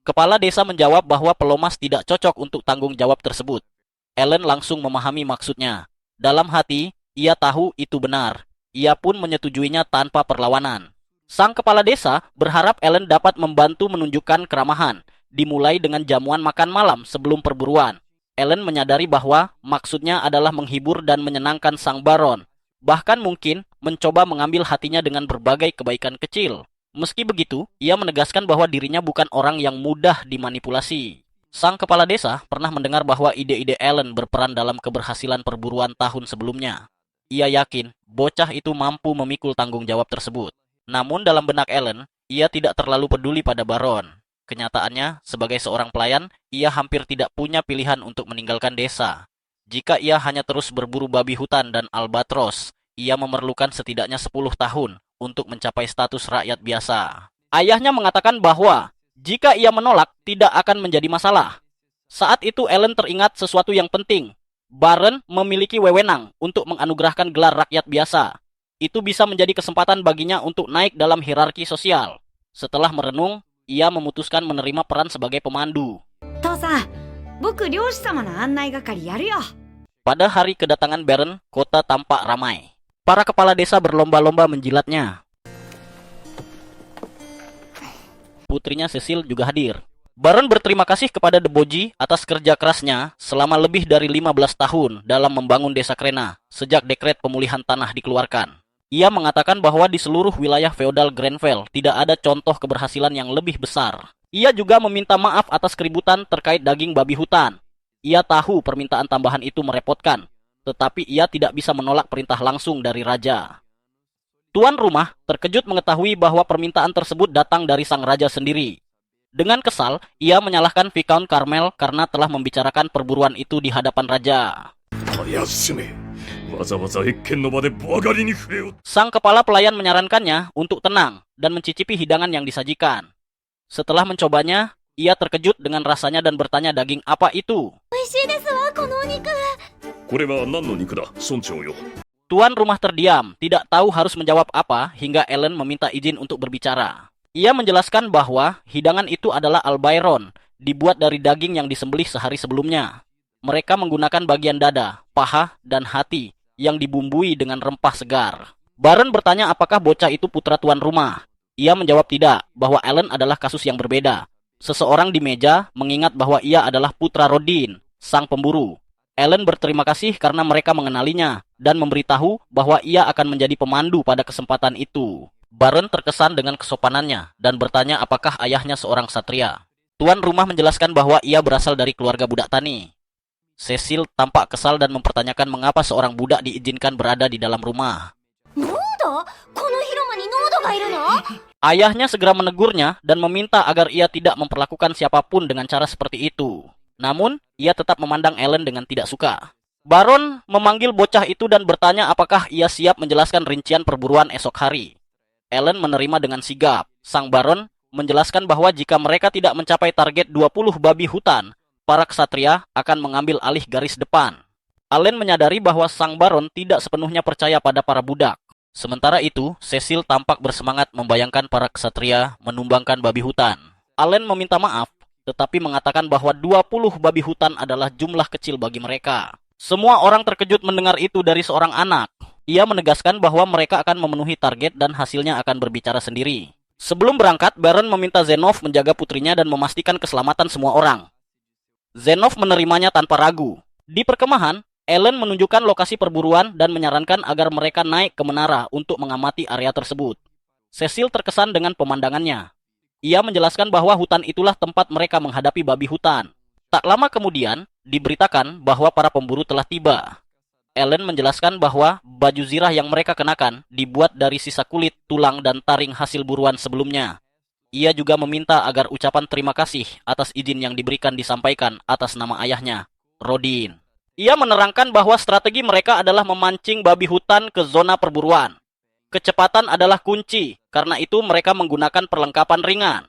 Kepala desa menjawab bahwa pelomas tidak cocok untuk tanggung jawab tersebut. Ellen langsung memahami maksudnya. Dalam hati, ia tahu itu benar. Ia pun menyetujuinya tanpa perlawanan. Sang kepala desa berharap Ellen dapat membantu menunjukkan keramahan, dimulai dengan jamuan makan malam sebelum perburuan. Ellen menyadari bahwa maksudnya adalah menghibur dan menyenangkan Sang Baron. Bahkan mungkin mencoba mengambil hatinya dengan berbagai kebaikan kecil. Meski begitu, ia menegaskan bahwa dirinya bukan orang yang mudah dimanipulasi. Sang kepala desa pernah mendengar bahwa ide-ide Ellen berperan dalam keberhasilan perburuan tahun sebelumnya. Ia yakin bocah itu mampu memikul tanggung jawab tersebut. Namun dalam benak Ellen, ia tidak terlalu peduli pada Baron. Kenyataannya, sebagai seorang pelayan, ia hampir tidak punya pilihan untuk meninggalkan desa. Jika ia hanya terus berburu babi hutan dan albatros, ia memerlukan setidaknya 10 tahun untuk mencapai status rakyat biasa. Ayahnya mengatakan bahwa jika ia menolak, tidak akan menjadi masalah. Saat itu Ellen teringat sesuatu yang penting. Baron memiliki wewenang untuk menganugerahkan gelar rakyat biasa. Itu bisa menjadi kesempatan baginya untuk naik dalam hierarki sosial. Setelah merenung, ia memutuskan menerima peran sebagai pemandu. Tosa, boku ryōshi sama no annai gakari yaru yo. Pada hari kedatangan Baron, kota tampak ramai. Para kepala desa berlomba-lomba menjilatnya. Putrinya Cecil juga hadir. Baron berterima kasih kepada Deboji atas kerja kerasnya selama lebih dari 15 tahun dalam membangun desa Krena sejak dekret pemulihan tanah dikeluarkan. Ia mengatakan bahwa di seluruh wilayah feodal Grenfell tidak ada contoh keberhasilan yang lebih besar. Ia juga meminta maaf atas keributan terkait daging babi hutan. Ia tahu permintaan tambahan itu merepotkan, tetapi ia tidak bisa menolak perintah langsung dari raja. Tuan rumah terkejut mengetahui bahwa permintaan tersebut datang dari sang raja sendiri. Dengan kesal, ia menyalahkan Viscount Carmel karena telah membicarakan perburuan itu di hadapan raja. Sang kepala pelayan menyarankannya untuk tenang dan mencicipi hidangan yang disajikan. Setelah mencobanya, ia terkejut dengan rasanya dan bertanya daging apa itu. Tuan rumah terdiam, tidak tahu harus menjawab apa hingga Ellen meminta izin untuk berbicara. Ia menjelaskan bahwa hidangan itu adalah albairon, dibuat dari daging yang disembelih sehari sebelumnya. Mereka menggunakan bagian dada, paha, dan hati yang dibumbui dengan rempah segar. Baron bertanya apakah bocah itu putra tuan rumah. Ia menjawab tidak, bahwa Ellen adalah kasus yang berbeda. Seseorang di meja mengingat bahwa ia adalah putra Rodin, sang pemburu. Ellen berterima kasih karena mereka mengenalinya dan memberitahu bahwa ia akan menjadi pemandu pada kesempatan itu. Baron terkesan dengan kesopanannya dan bertanya apakah ayahnya seorang satria. Tuan rumah menjelaskan bahwa ia berasal dari keluarga budak tani. Cecil tampak kesal dan mempertanyakan mengapa seorang budak diizinkan berada di dalam rumah. Ayahnya segera menegurnya dan meminta agar ia tidak memperlakukan siapapun dengan cara seperti itu. Namun, ia tetap memandang Ellen dengan tidak suka. Baron memanggil bocah itu dan bertanya apakah ia siap menjelaskan rincian perburuan esok hari. Ellen menerima dengan sigap. Sang Baron menjelaskan bahwa jika mereka tidak mencapai target 20 babi hutan, para ksatria akan mengambil alih garis depan. Ellen menyadari bahwa Sang Baron tidak sepenuhnya percaya pada para budak. Sementara itu, Cecil tampak bersemangat membayangkan para ksatria menumbangkan babi hutan. Ellen meminta maaf tetapi mengatakan bahwa 20 babi hutan adalah jumlah kecil bagi mereka. Semua orang terkejut mendengar itu dari seorang anak. Ia menegaskan bahwa mereka akan memenuhi target dan hasilnya akan berbicara sendiri. Sebelum berangkat, Baron meminta Zenov menjaga putrinya dan memastikan keselamatan semua orang. Zenov menerimanya tanpa ragu. Di perkemahan, Ellen menunjukkan lokasi perburuan dan menyarankan agar mereka naik ke menara untuk mengamati area tersebut. Cecil terkesan dengan pemandangannya. Ia menjelaskan bahwa hutan itulah tempat mereka menghadapi babi hutan. Tak lama kemudian, diberitakan bahwa para pemburu telah tiba. Ellen menjelaskan bahwa baju zirah yang mereka kenakan dibuat dari sisa kulit, tulang, dan taring hasil buruan sebelumnya. Ia juga meminta agar ucapan terima kasih atas izin yang diberikan disampaikan atas nama ayahnya, Rodin. Ia menerangkan bahwa strategi mereka adalah memancing babi hutan ke zona perburuan. Kecepatan adalah kunci, karena itu mereka menggunakan perlengkapan ringan.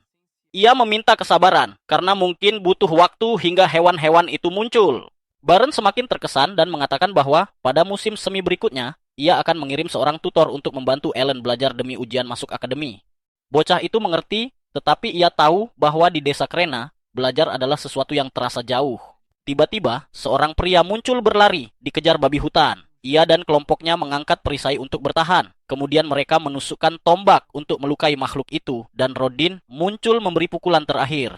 Ia meminta kesabaran, karena mungkin butuh waktu hingga hewan-hewan itu muncul. Baron semakin terkesan dan mengatakan bahwa pada musim semi berikutnya, ia akan mengirim seorang tutor untuk membantu Ellen belajar demi ujian masuk akademi. Bocah itu mengerti, tetapi ia tahu bahwa di desa Krena, belajar adalah sesuatu yang terasa jauh. Tiba-tiba, seorang pria muncul berlari, dikejar babi hutan. Ia dan kelompoknya mengangkat perisai untuk bertahan. Kemudian mereka menusukkan tombak untuk melukai makhluk itu, dan Rodin muncul memberi pukulan terakhir.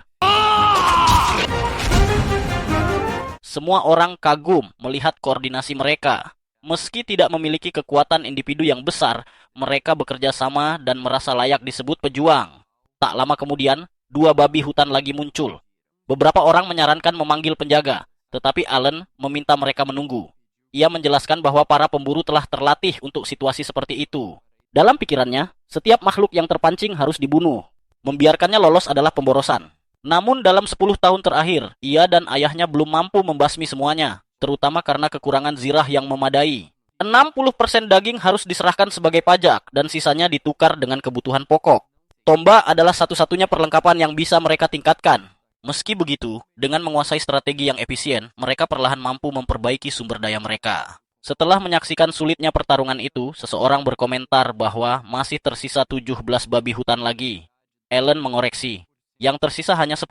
Semua orang kagum melihat koordinasi mereka. Meski tidak memiliki kekuatan individu yang besar, mereka bekerja sama dan merasa layak disebut pejuang. Tak lama kemudian, 2 babi hutan lagi muncul. Beberapa orang menyarankan memanggil penjaga, tetapi Allen meminta mereka menunggu. Ia menjelaskan bahwa para pemburu telah terlatih untuk situasi seperti itu. Dalam pikirannya, setiap makhluk yang terpancing harus dibunuh. Membiarkannya lolos adalah pemborosan. Namun dalam 10 tahun terakhir, ia dan ayahnya belum mampu membasmi semuanya, terutama karena kekurangan zirah yang memadai. 60% daging harus diserahkan sebagai pajak dan sisanya ditukar dengan kebutuhan pokok. Tombak adalah satu-satunya perlengkapan yang bisa mereka tingkatkan. Meski begitu, dengan menguasai strategi yang efisien, mereka perlahan mampu memperbaiki sumber daya mereka. Setelah menyaksikan sulitnya pertarungan itu, seseorang berkomentar bahwa masih tersisa 17 babi hutan lagi. Ellen mengoreksi. Yang tersisa hanya 10.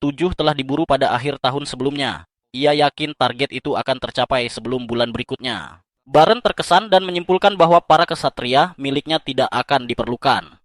7 telah diburu pada akhir tahun sebelumnya. Ia yakin target itu akan tercapai sebelum bulan berikutnya. Baron terkesan dan menyimpulkan bahwa para kesatria miliknya tidak akan diperlukan.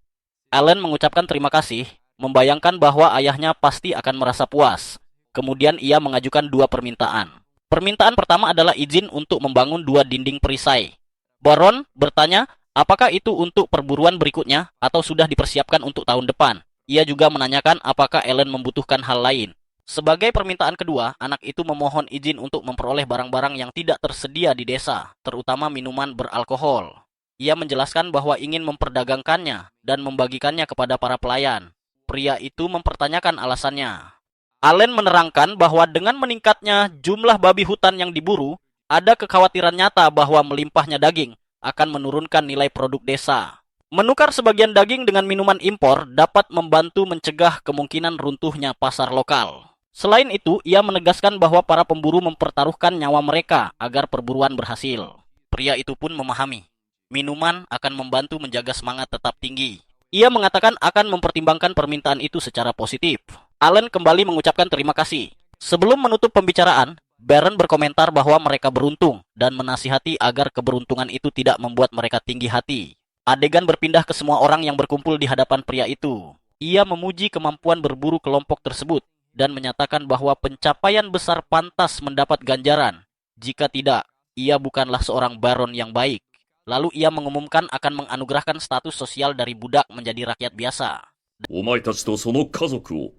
Allen mengucapkan terima kasih, membayangkan bahwa ayahnya pasti akan merasa puas. Kemudian ia mengajukan 2 permintaan. Permintaan pertama adalah izin untuk membangun 2 dinding perisai. Baron bertanya, apakah itu untuk perburuan berikutnya atau sudah dipersiapkan untuk tahun depan? Ia juga menanyakan apakah Ellen membutuhkan hal lain. Sebagai permintaan kedua, anak itu memohon izin untuk memperoleh barang-barang yang tidak tersedia di desa, terutama minuman beralkohol. Ia menjelaskan bahwa ingin memperdagangkannya dan membagikannya kepada para pelayan. Pria itu mempertanyakan alasannya. Allen menerangkan bahwa dengan meningkatnya jumlah babi hutan yang diburu, ada kekhawatiran nyata bahwa melimpahnya daging akan menurunkan nilai produk desa. Menukar sebagian daging dengan minuman impor dapat membantu mencegah kemungkinan runtuhnya pasar lokal. Selain itu, ia menegaskan bahwa para pemburu mempertaruhkan nyawa mereka agar perburuan berhasil. Pria itu pun memahami. Minuman akan membantu menjaga semangat tetap tinggi. Ia mengatakan akan mempertimbangkan permintaan itu secara positif. Allen kembali mengucapkan terima kasih. Sebelum menutup pembicaraan, Baron berkomentar bahwa mereka beruntung dan menasihati agar keberuntungan itu tidak membuat mereka tinggi hati. Adegan berpindah ke semua orang yang berkumpul di hadapan pria itu. Ia memuji kemampuan berburu kelompok tersebut dan menyatakan bahwa pencapaian besar pantas mendapat ganjaran. Jika tidak, ia bukanlah seorang baron yang baik. Lalu ia mengumumkan akan menganugerahkan status sosial dari budak menjadi rakyat biasa. お前たちとその家族を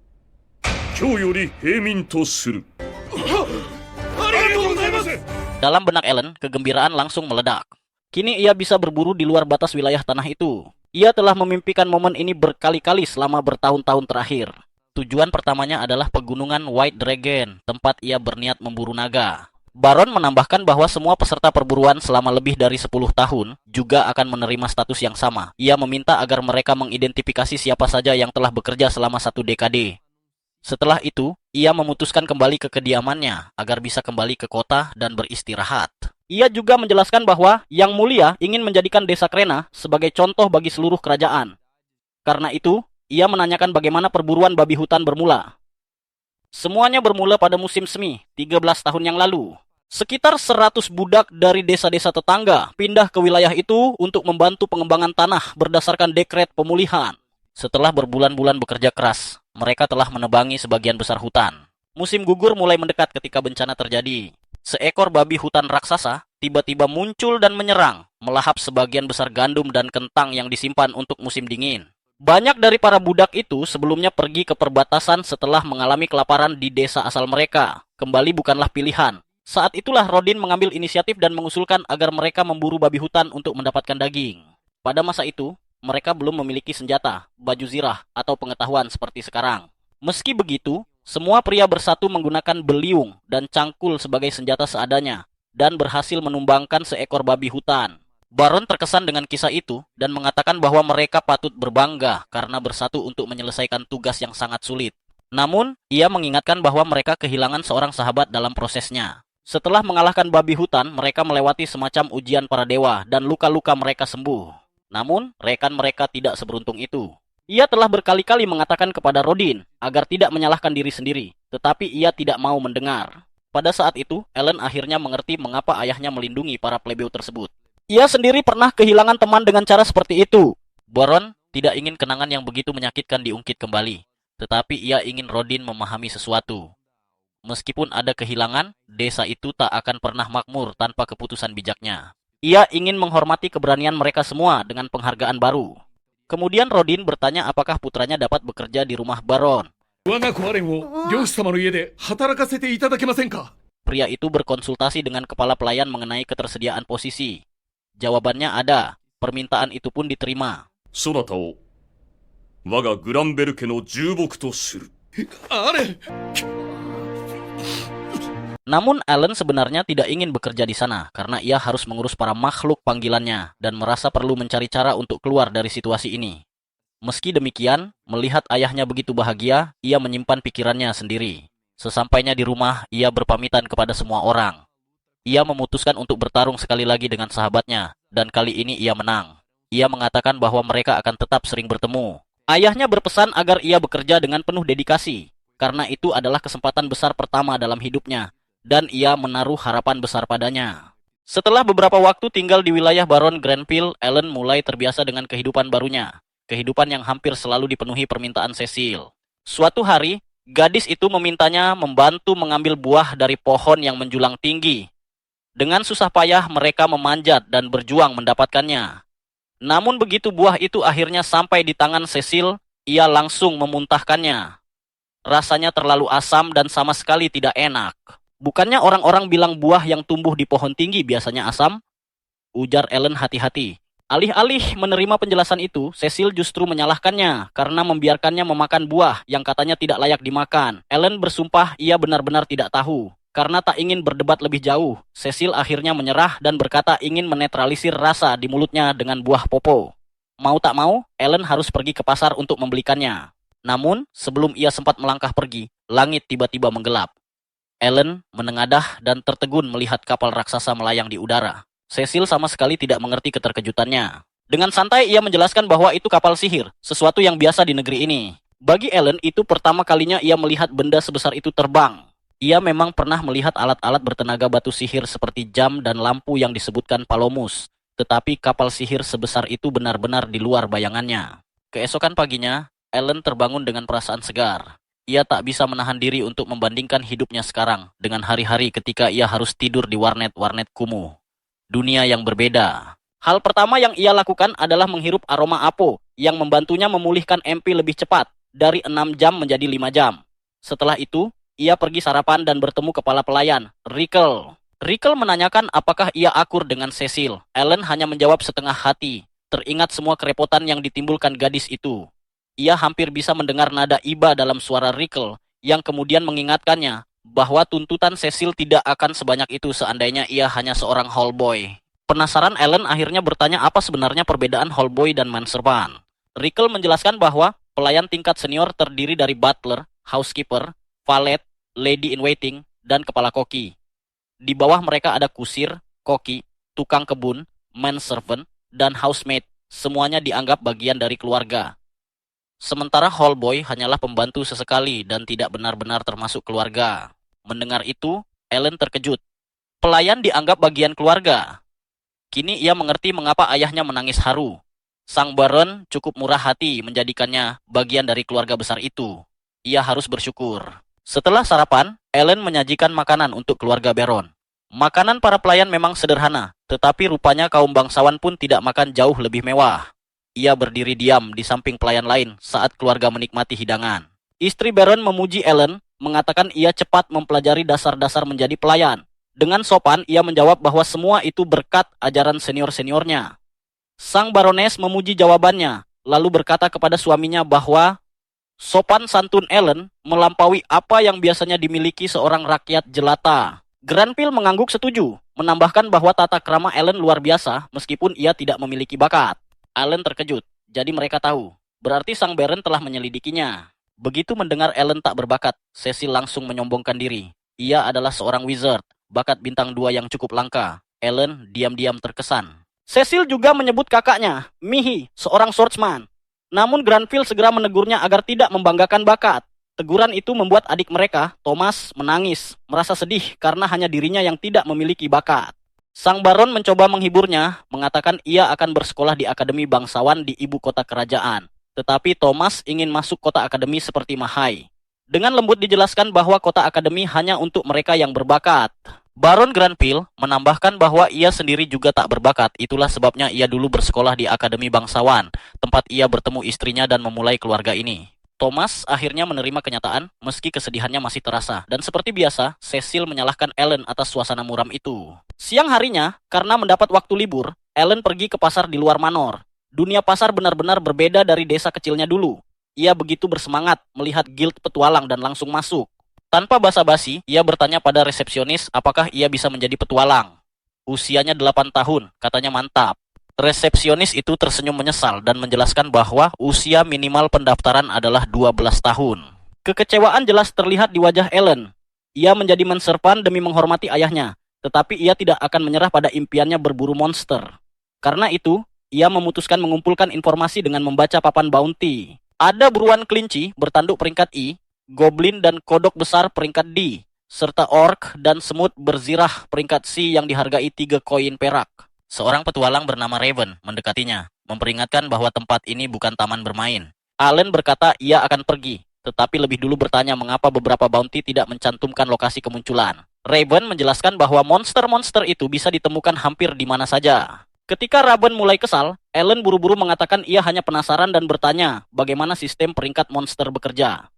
今日より平民とする。Dalam benak Ellen, kegembiraan langsung meledak. Kini ia bisa berburu di luar batas wilayah tanah itu. Ia telah memimpikan momen ini berkali-kali selama bertahun-tahun terakhir. Tujuan pertamanya adalah pegunungan White Dragon, tempat ia berniat memburu naga. Baron menambahkan bahwa semua peserta perburuan selama lebih dari 10 tahun juga akan menerima status yang sama. Ia meminta agar mereka mengidentifikasi siapa saja yang telah bekerja selama 1 dekade. Setelah itu, ia memutuskan kembali ke kediamannya agar bisa kembali ke kota dan beristirahat. Ia juga menjelaskan bahwa Yang Mulia ingin menjadikan desa Krena sebagai contoh bagi seluruh kerajaan. Karena itu, ia menanyakan bagaimana perburuan babi hutan bermula. Semuanya bermula pada musim semi 13 tahun yang lalu. Sekitar 100 budak dari desa-desa tetangga pindah ke wilayah itu untuk membantu pengembangan tanah berdasarkan dekret pemulihan. Setelah berbulan-bulan bekerja keras, mereka telah menebangi sebagian besar hutan. Musim gugur mulai mendekat ketika bencana terjadi. Seekor babi hutan raksasa tiba-tiba muncul dan menyerang, melahap sebagian besar gandum dan kentang yang disimpan untuk musim dingin. Banyak dari para budak itu sebelumnya pergi ke perbatasan setelah mengalami kelaparan di desa asal mereka. Kembali bukanlah pilihan. Saat itulah Rodin mengambil inisiatif dan mengusulkan agar mereka memburu babi hutan untuk mendapatkan daging. Pada masa itu, mereka belum memiliki senjata, baju zirah, atau pengetahuan seperti sekarang. Meski begitu, semua pria bersatu menggunakan beliung dan cangkul sebagai senjata seadanya dan berhasil menumbangkan seekor babi hutan. Baron terkesan dengan kisah itu dan mengatakan bahwa mereka patut berbangga karena bersatu untuk menyelesaikan tugas yang sangat sulit. Namun, ia mengingatkan bahwa mereka kehilangan seorang sahabat dalam prosesnya. Setelah mengalahkan babi hutan, mereka melewati semacam ujian para dewa dan luka-luka mereka sembuh. Namun, rekan mereka tidak seberuntung itu. Ia telah berkali-kali mengatakan kepada Rodin agar tidak menyalahkan diri sendiri, tetapi ia tidak mau mendengar. Pada saat itu, Ellen akhirnya mengerti mengapa ayahnya melindungi para plebeo tersebut. Ia sendiri pernah kehilangan teman dengan cara seperti itu. Baron tidak ingin kenangan yang begitu menyakitkan diungkit kembali, tetapi ia ingin Rodin memahami sesuatu. Meskipun ada kehilangan, desa itu tak akan pernah makmur tanpa keputusan bijaknya. Ia ingin menghormati keberanian mereka semua dengan penghargaan baru. Kemudian Rodin bertanya apakah putranya dapat bekerja di rumah Baron. 我が子アレンを漁師様の家で働かせていただけませんか Pria itu berkonsultasi dengan kepala pelayan mengenai ketersediaan posisi. Jawabannya ada. Permintaan itu pun diterima. そなたを我がグランベル家の重木とする。アレン Namun Allen sebenarnya tidak ingin bekerja di sana karena ia harus mengurus para makhluk panggilannya dan merasa perlu mencari cara untuk keluar dari situasi ini. Meski demikian, melihat ayahnya begitu bahagia, ia menyimpan pikirannya sendiri. Sesampainya di rumah, ia berpamitan kepada semua orang. Ia memutuskan untuk bertarung sekali lagi dengan sahabatnya, dan kali ini ia menang. Ia mengatakan bahwa mereka akan tetap sering bertemu. Ayahnya berpesan agar ia bekerja dengan penuh dedikasi, karena itu adalah kesempatan besar pertama dalam hidupnya, dan ia menaruh harapan besar padanya. Setelah beberapa waktu tinggal di wilayah Baron Grenville, Ellen mulai terbiasa dengan kehidupan barunya. Kehidupan yang hampir selalu dipenuhi permintaan Cecil. Suatu hari, gadis itu memintanya membantu mengambil buah dari pohon yang menjulang tinggi. Dengan susah payah mereka memanjat dan berjuang mendapatkannya. Namun begitu buah itu akhirnya sampai di tangan Cecil, ia langsung memuntahkannya. Rasanya terlalu asam dan sama sekali tidak enak. Bukannya orang-orang bilang buah yang tumbuh di pohon tinggi biasanya asam? Ujar Ellen hati-hati. Alih-alih menerima penjelasan itu, Cecil justru menyalahkannya karena membiarkannya memakan buah yang katanya tidak layak dimakan. Ellen bersumpah ia benar-benar tidak tahu. Karena tak ingin berdebat lebih jauh, Cecil akhirnya menyerah dan berkata ingin menetralisir rasa di mulutnya dengan buah popo. Mau tak mau, Ellen harus pergi ke pasar untuk membelikannya. Namun, sebelum ia sempat melangkah pergi, langit tiba-tiba menggelap. Ellen menengadah dan tertegun melihat kapal raksasa melayang di udara. Cecil sama sekali tidak mengerti keterkejutannya. Dengan santai ia menjelaskan bahwa itu kapal sihir, sesuatu yang biasa di negeri ini. Bagi Ellen, itu pertama kalinya ia melihat benda sebesar itu terbang. Ia memang pernah melihat alat-alat bertenaga batu sihir seperti jam dan lampu yang disebutkan Palomus. Tetapi kapal sihir sebesar itu benar-benar di luar bayangannya. Keesokan paginya, Ellen terbangun dengan perasaan segar. Ia tak bisa menahan diri untuk membandingkan hidupnya sekarang dengan hari-hari ketika ia harus tidur di warnet-warnet kumuh. Dunia yang berbeda. Hal pertama yang ia lakukan adalah menghirup aroma apo yang membantunya memulihkan MP lebih cepat dari 6 jam menjadi 5 jam. Setelah itu, ia pergi sarapan dan bertemu kepala pelayan, Rickel. Rickel menanyakan apakah ia akur dengan Cecil. Ellen hanya menjawab setengah hati, teringat semua kerepotan yang ditimbulkan gadis itu. Ia hampir bisa mendengar nada iba dalam suara Rickel yang kemudian mengingatkannya bahwa tuntutan Cecil tidak akan sebanyak itu seandainya ia hanya seorang hallboy. Penasaran, Ellen akhirnya bertanya apa sebenarnya perbedaan hallboy dan manservant. Rickel menjelaskan bahwa pelayan tingkat senior terdiri dari butler, housekeeper, valet, lady in waiting, dan kepala koki. Di bawah mereka ada kusir, koki, tukang kebun, manservant, dan housemaid. Semuanya dianggap bagian dari keluarga. Sementara Hallboy hanyalah pembantu sesekali dan tidak benar-benar termasuk keluarga. Mendengar itu, Ellen terkejut. Pelayan dianggap bagian keluarga. Kini ia mengerti mengapa ayahnya menangis haru. Sang Baron cukup murah hati menjadikannya bagian dari keluarga besar itu. Ia harus bersyukur. Setelah sarapan, Ellen menyajikan makanan untuk keluarga Baron. Makanan para pelayan memang sederhana, tetapi rupanya kaum bangsawan pun tidak makan jauh lebih mewah. Ia berdiri diam di samping pelayan lain saat keluarga menikmati hidangan. Istri Baron memuji Ellen, mengatakan ia cepat mempelajari dasar-dasar menjadi pelayan. Dengan sopan, ia menjawab bahwa semua itu berkat ajaran senior-seniornya. Sang Barones memuji jawabannya, lalu berkata kepada suaminya bahwa sopan santun Ellen melampaui apa yang biasanya dimiliki seorang rakyat jelata. Granville mengangguk setuju, menambahkan bahwa tata krama Ellen luar biasa meskipun ia tidak memiliki bakat. Ellen terkejut, jadi mereka tahu. Berarti sang Baron telah menyelidikinya. Begitu mendengar Ellen tak berbakat, Cecil langsung menyombongkan diri. Ia adalah seorang wizard, bakat bintang 2 yang cukup langka. Ellen diam-diam terkesan. Cecil juga menyebut kakaknya, Mihi, seorang swordsman. Namun Granville segera menegurnya agar tidak membanggakan bakat. Teguran itu membuat adik mereka, Thomas, menangis, merasa sedih karena hanya dirinya yang tidak memiliki bakat. Sang Baron mencoba menghiburnya, mengatakan ia akan bersekolah di Akademi Bangsawan di ibu kota kerajaan. Tetapi Thomas ingin masuk kota akademi seperti Mahai. Dengan lembut dijelaskan bahwa kota akademi hanya untuk mereka yang berbakat. Baron Granville menambahkan bahwa ia sendiri juga tak berbakat, itulah sebabnya ia dulu bersekolah di Akademi Bangsawan, tempat ia bertemu istrinya dan memulai keluarga ini. Thomas akhirnya menerima kenyataan, meski kesedihannya masih terasa. Dan seperti biasa, Cecil menyalahkan Ellen atas suasana muram itu. Siang harinya, karena mendapat waktu libur, Ellen pergi ke pasar di luar Manor. Dunia pasar benar-benar berbeda dari desa kecilnya dulu. Ia begitu bersemangat melihat guild petualang dan langsung masuk. Tanpa basa-basi, ia bertanya pada resepsionis apakah ia bisa menjadi petualang. Usianya 8 tahun, katanya mantap. Resepsionis itu tersenyum menyesal dan menjelaskan bahwa usia minimal pendaftaran adalah 12 tahun. Kekecewaan jelas terlihat di wajah Ellen. Ia menjadi menserpan demi menghormati ayahnya, tetapi ia tidak akan menyerah pada impiannya berburu monster. Karena itu, ia memutuskan mengumpulkan informasi dengan membaca papan bounty. Ada buruan kelinci bertanduk peringkat I, goblin dan kodok besar peringkat D, serta orc dan semut berzirah peringkat C yang dihargai 3 koin perak. Seorang petualang bernama Raven mendekatinya, memperingatkan bahwa tempat ini bukan taman bermain. Allen berkata ia akan pergi, tetapi lebih dulu bertanya mengapa beberapa bounty tidak mencantumkan lokasi kemunculan. Raven menjelaskan bahwa monster-monster itu bisa ditemukan hampir di mana saja. Ketika Raven mulai kesal, Allen buru-buru mengatakan ia hanya penasaran dan bertanya bagaimana sistem peringkat monster bekerja.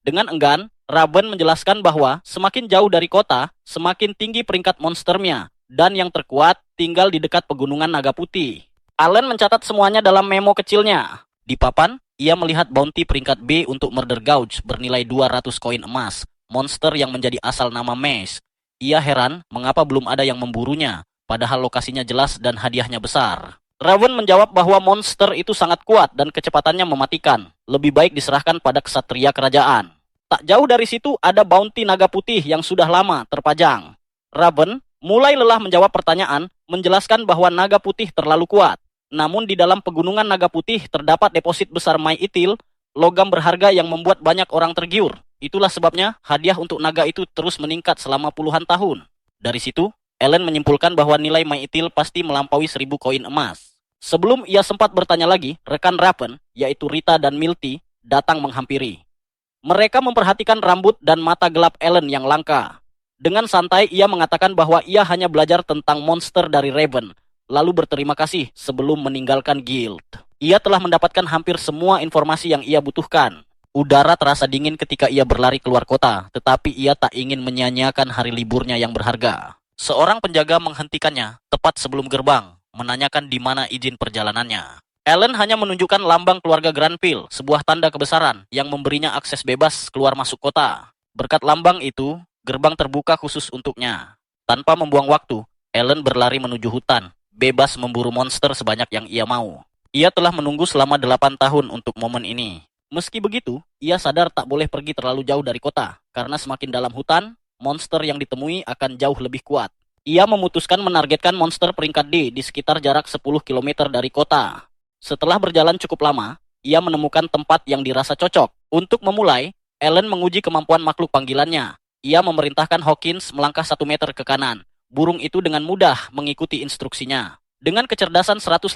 Dengan enggan, Raven menjelaskan bahwa semakin jauh dari kota, semakin tinggi peringkat monsternya. Dan yang terkuat tinggal di dekat pegunungan Naga Putih. Allen mencatat semuanya dalam memo kecilnya. Di papan, ia melihat bounty peringkat B untuk Murder Gouge bernilai 200 koin emas, monster yang menjadi asal nama Maze. Ia heran mengapa belum ada yang memburunya, padahal lokasinya jelas dan hadiahnya besar. Raven menjawab bahwa monster itu sangat kuat dan kecepatannya mematikan. Lebih baik diserahkan pada ksatria kerajaan. Tak jauh dari situ ada bounty Naga Putih yang sudah lama terpajang. Raven mulai lelah menjawab pertanyaan, menjelaskan bahwa naga putih terlalu kuat. Namun di dalam pegunungan Naga Putih terdapat deposit besar Maitil, logam berharga yang membuat banyak orang tergiur. Itulah sebabnya hadiah untuk naga itu terus meningkat selama puluhan tahun. Dari situ, Ellen menyimpulkan bahwa nilai Maitil pasti melampaui 1000 koin emas. Sebelum ia sempat bertanya lagi, rekan Raven, yaitu Rita dan Milty, datang menghampiri. Mereka memperhatikan rambut dan mata gelap Ellen yang langka. Dengan santai, ia mengatakan bahwa ia hanya belajar tentang monster dari Raven, lalu berterima kasih sebelum meninggalkan guild. Ia telah mendapatkan hampir semua informasi yang ia butuhkan. Udara terasa dingin ketika ia berlari keluar kota, tetapi ia tak ingin menyia-nyiakan hari liburnya yang berharga. Seorang penjaga menghentikannya tepat sebelum gerbang, menanyakan di mana izin perjalanannya. Ellen hanya menunjukkan lambang keluarga Granville, sebuah tanda kebesaran yang memberinya akses bebas keluar masuk kota. Berkat lambang itu, gerbang terbuka khusus untuknya. Tanpa membuang waktu, Ellen berlari menuju hutan, bebas memburu monster sebanyak yang ia mau. Ia telah menunggu selama 8 tahun untuk momen ini. Meski begitu, ia sadar tak boleh pergi terlalu jauh dari kota, karena semakin dalam hutan, monster yang ditemui akan jauh lebih kuat. Ia memutuskan menargetkan monster peringkat D di sekitar jarak 10 km dari kota. Setelah berjalan cukup lama, ia menemukan tempat yang dirasa cocok. Untuk memulai, Ellen menguji kemampuan makhluk panggilannya. Ia memerintahkan Hawkins melangkah 1 meter ke kanan. Burung itu dengan mudah mengikuti instruksinya. Dengan kecerdasan 150,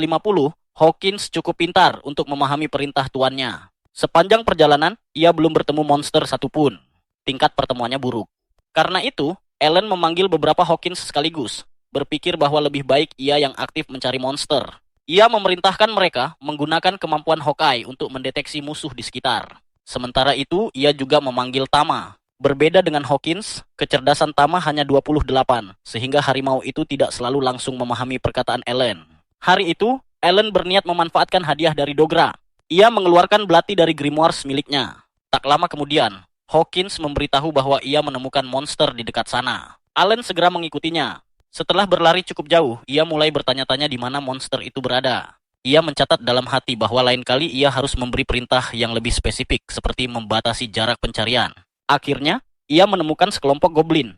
Hawkins cukup pintar untuk memahami perintah tuannya. Sepanjang perjalanan, ia belum bertemu monster satupun. Tingkat pertemuannya buruk. Karena itu, Ellen memanggil beberapa Hawkins sekaligus, berpikir bahwa lebih baik ia yang aktif mencari monster. Ia memerintahkan mereka menggunakan kemampuan Hawkeye untuk mendeteksi musuh di sekitar. Sementara itu, ia juga memanggil Tama. Berbeda dengan Hawkins, kecerdasan Tama hanya 28, sehingga harimau itu tidak selalu langsung memahami perkataan Ellen. Hari itu, Ellen berniat memanfaatkan hadiah dari Dogra. Ia mengeluarkan belati dari grimoires miliknya. Tak lama kemudian, Hawkins memberitahu bahwa ia menemukan monster di dekat sana. Allen segera mengikutinya. Setelah berlari cukup jauh, ia mulai bertanya-tanya di mana monster itu berada. Ia mencatat dalam hati bahwa lain kali ia harus memberi perintah yang lebih spesifik, seperti membatasi jarak pencarian. Akhirnya, ia menemukan sekelompok goblin.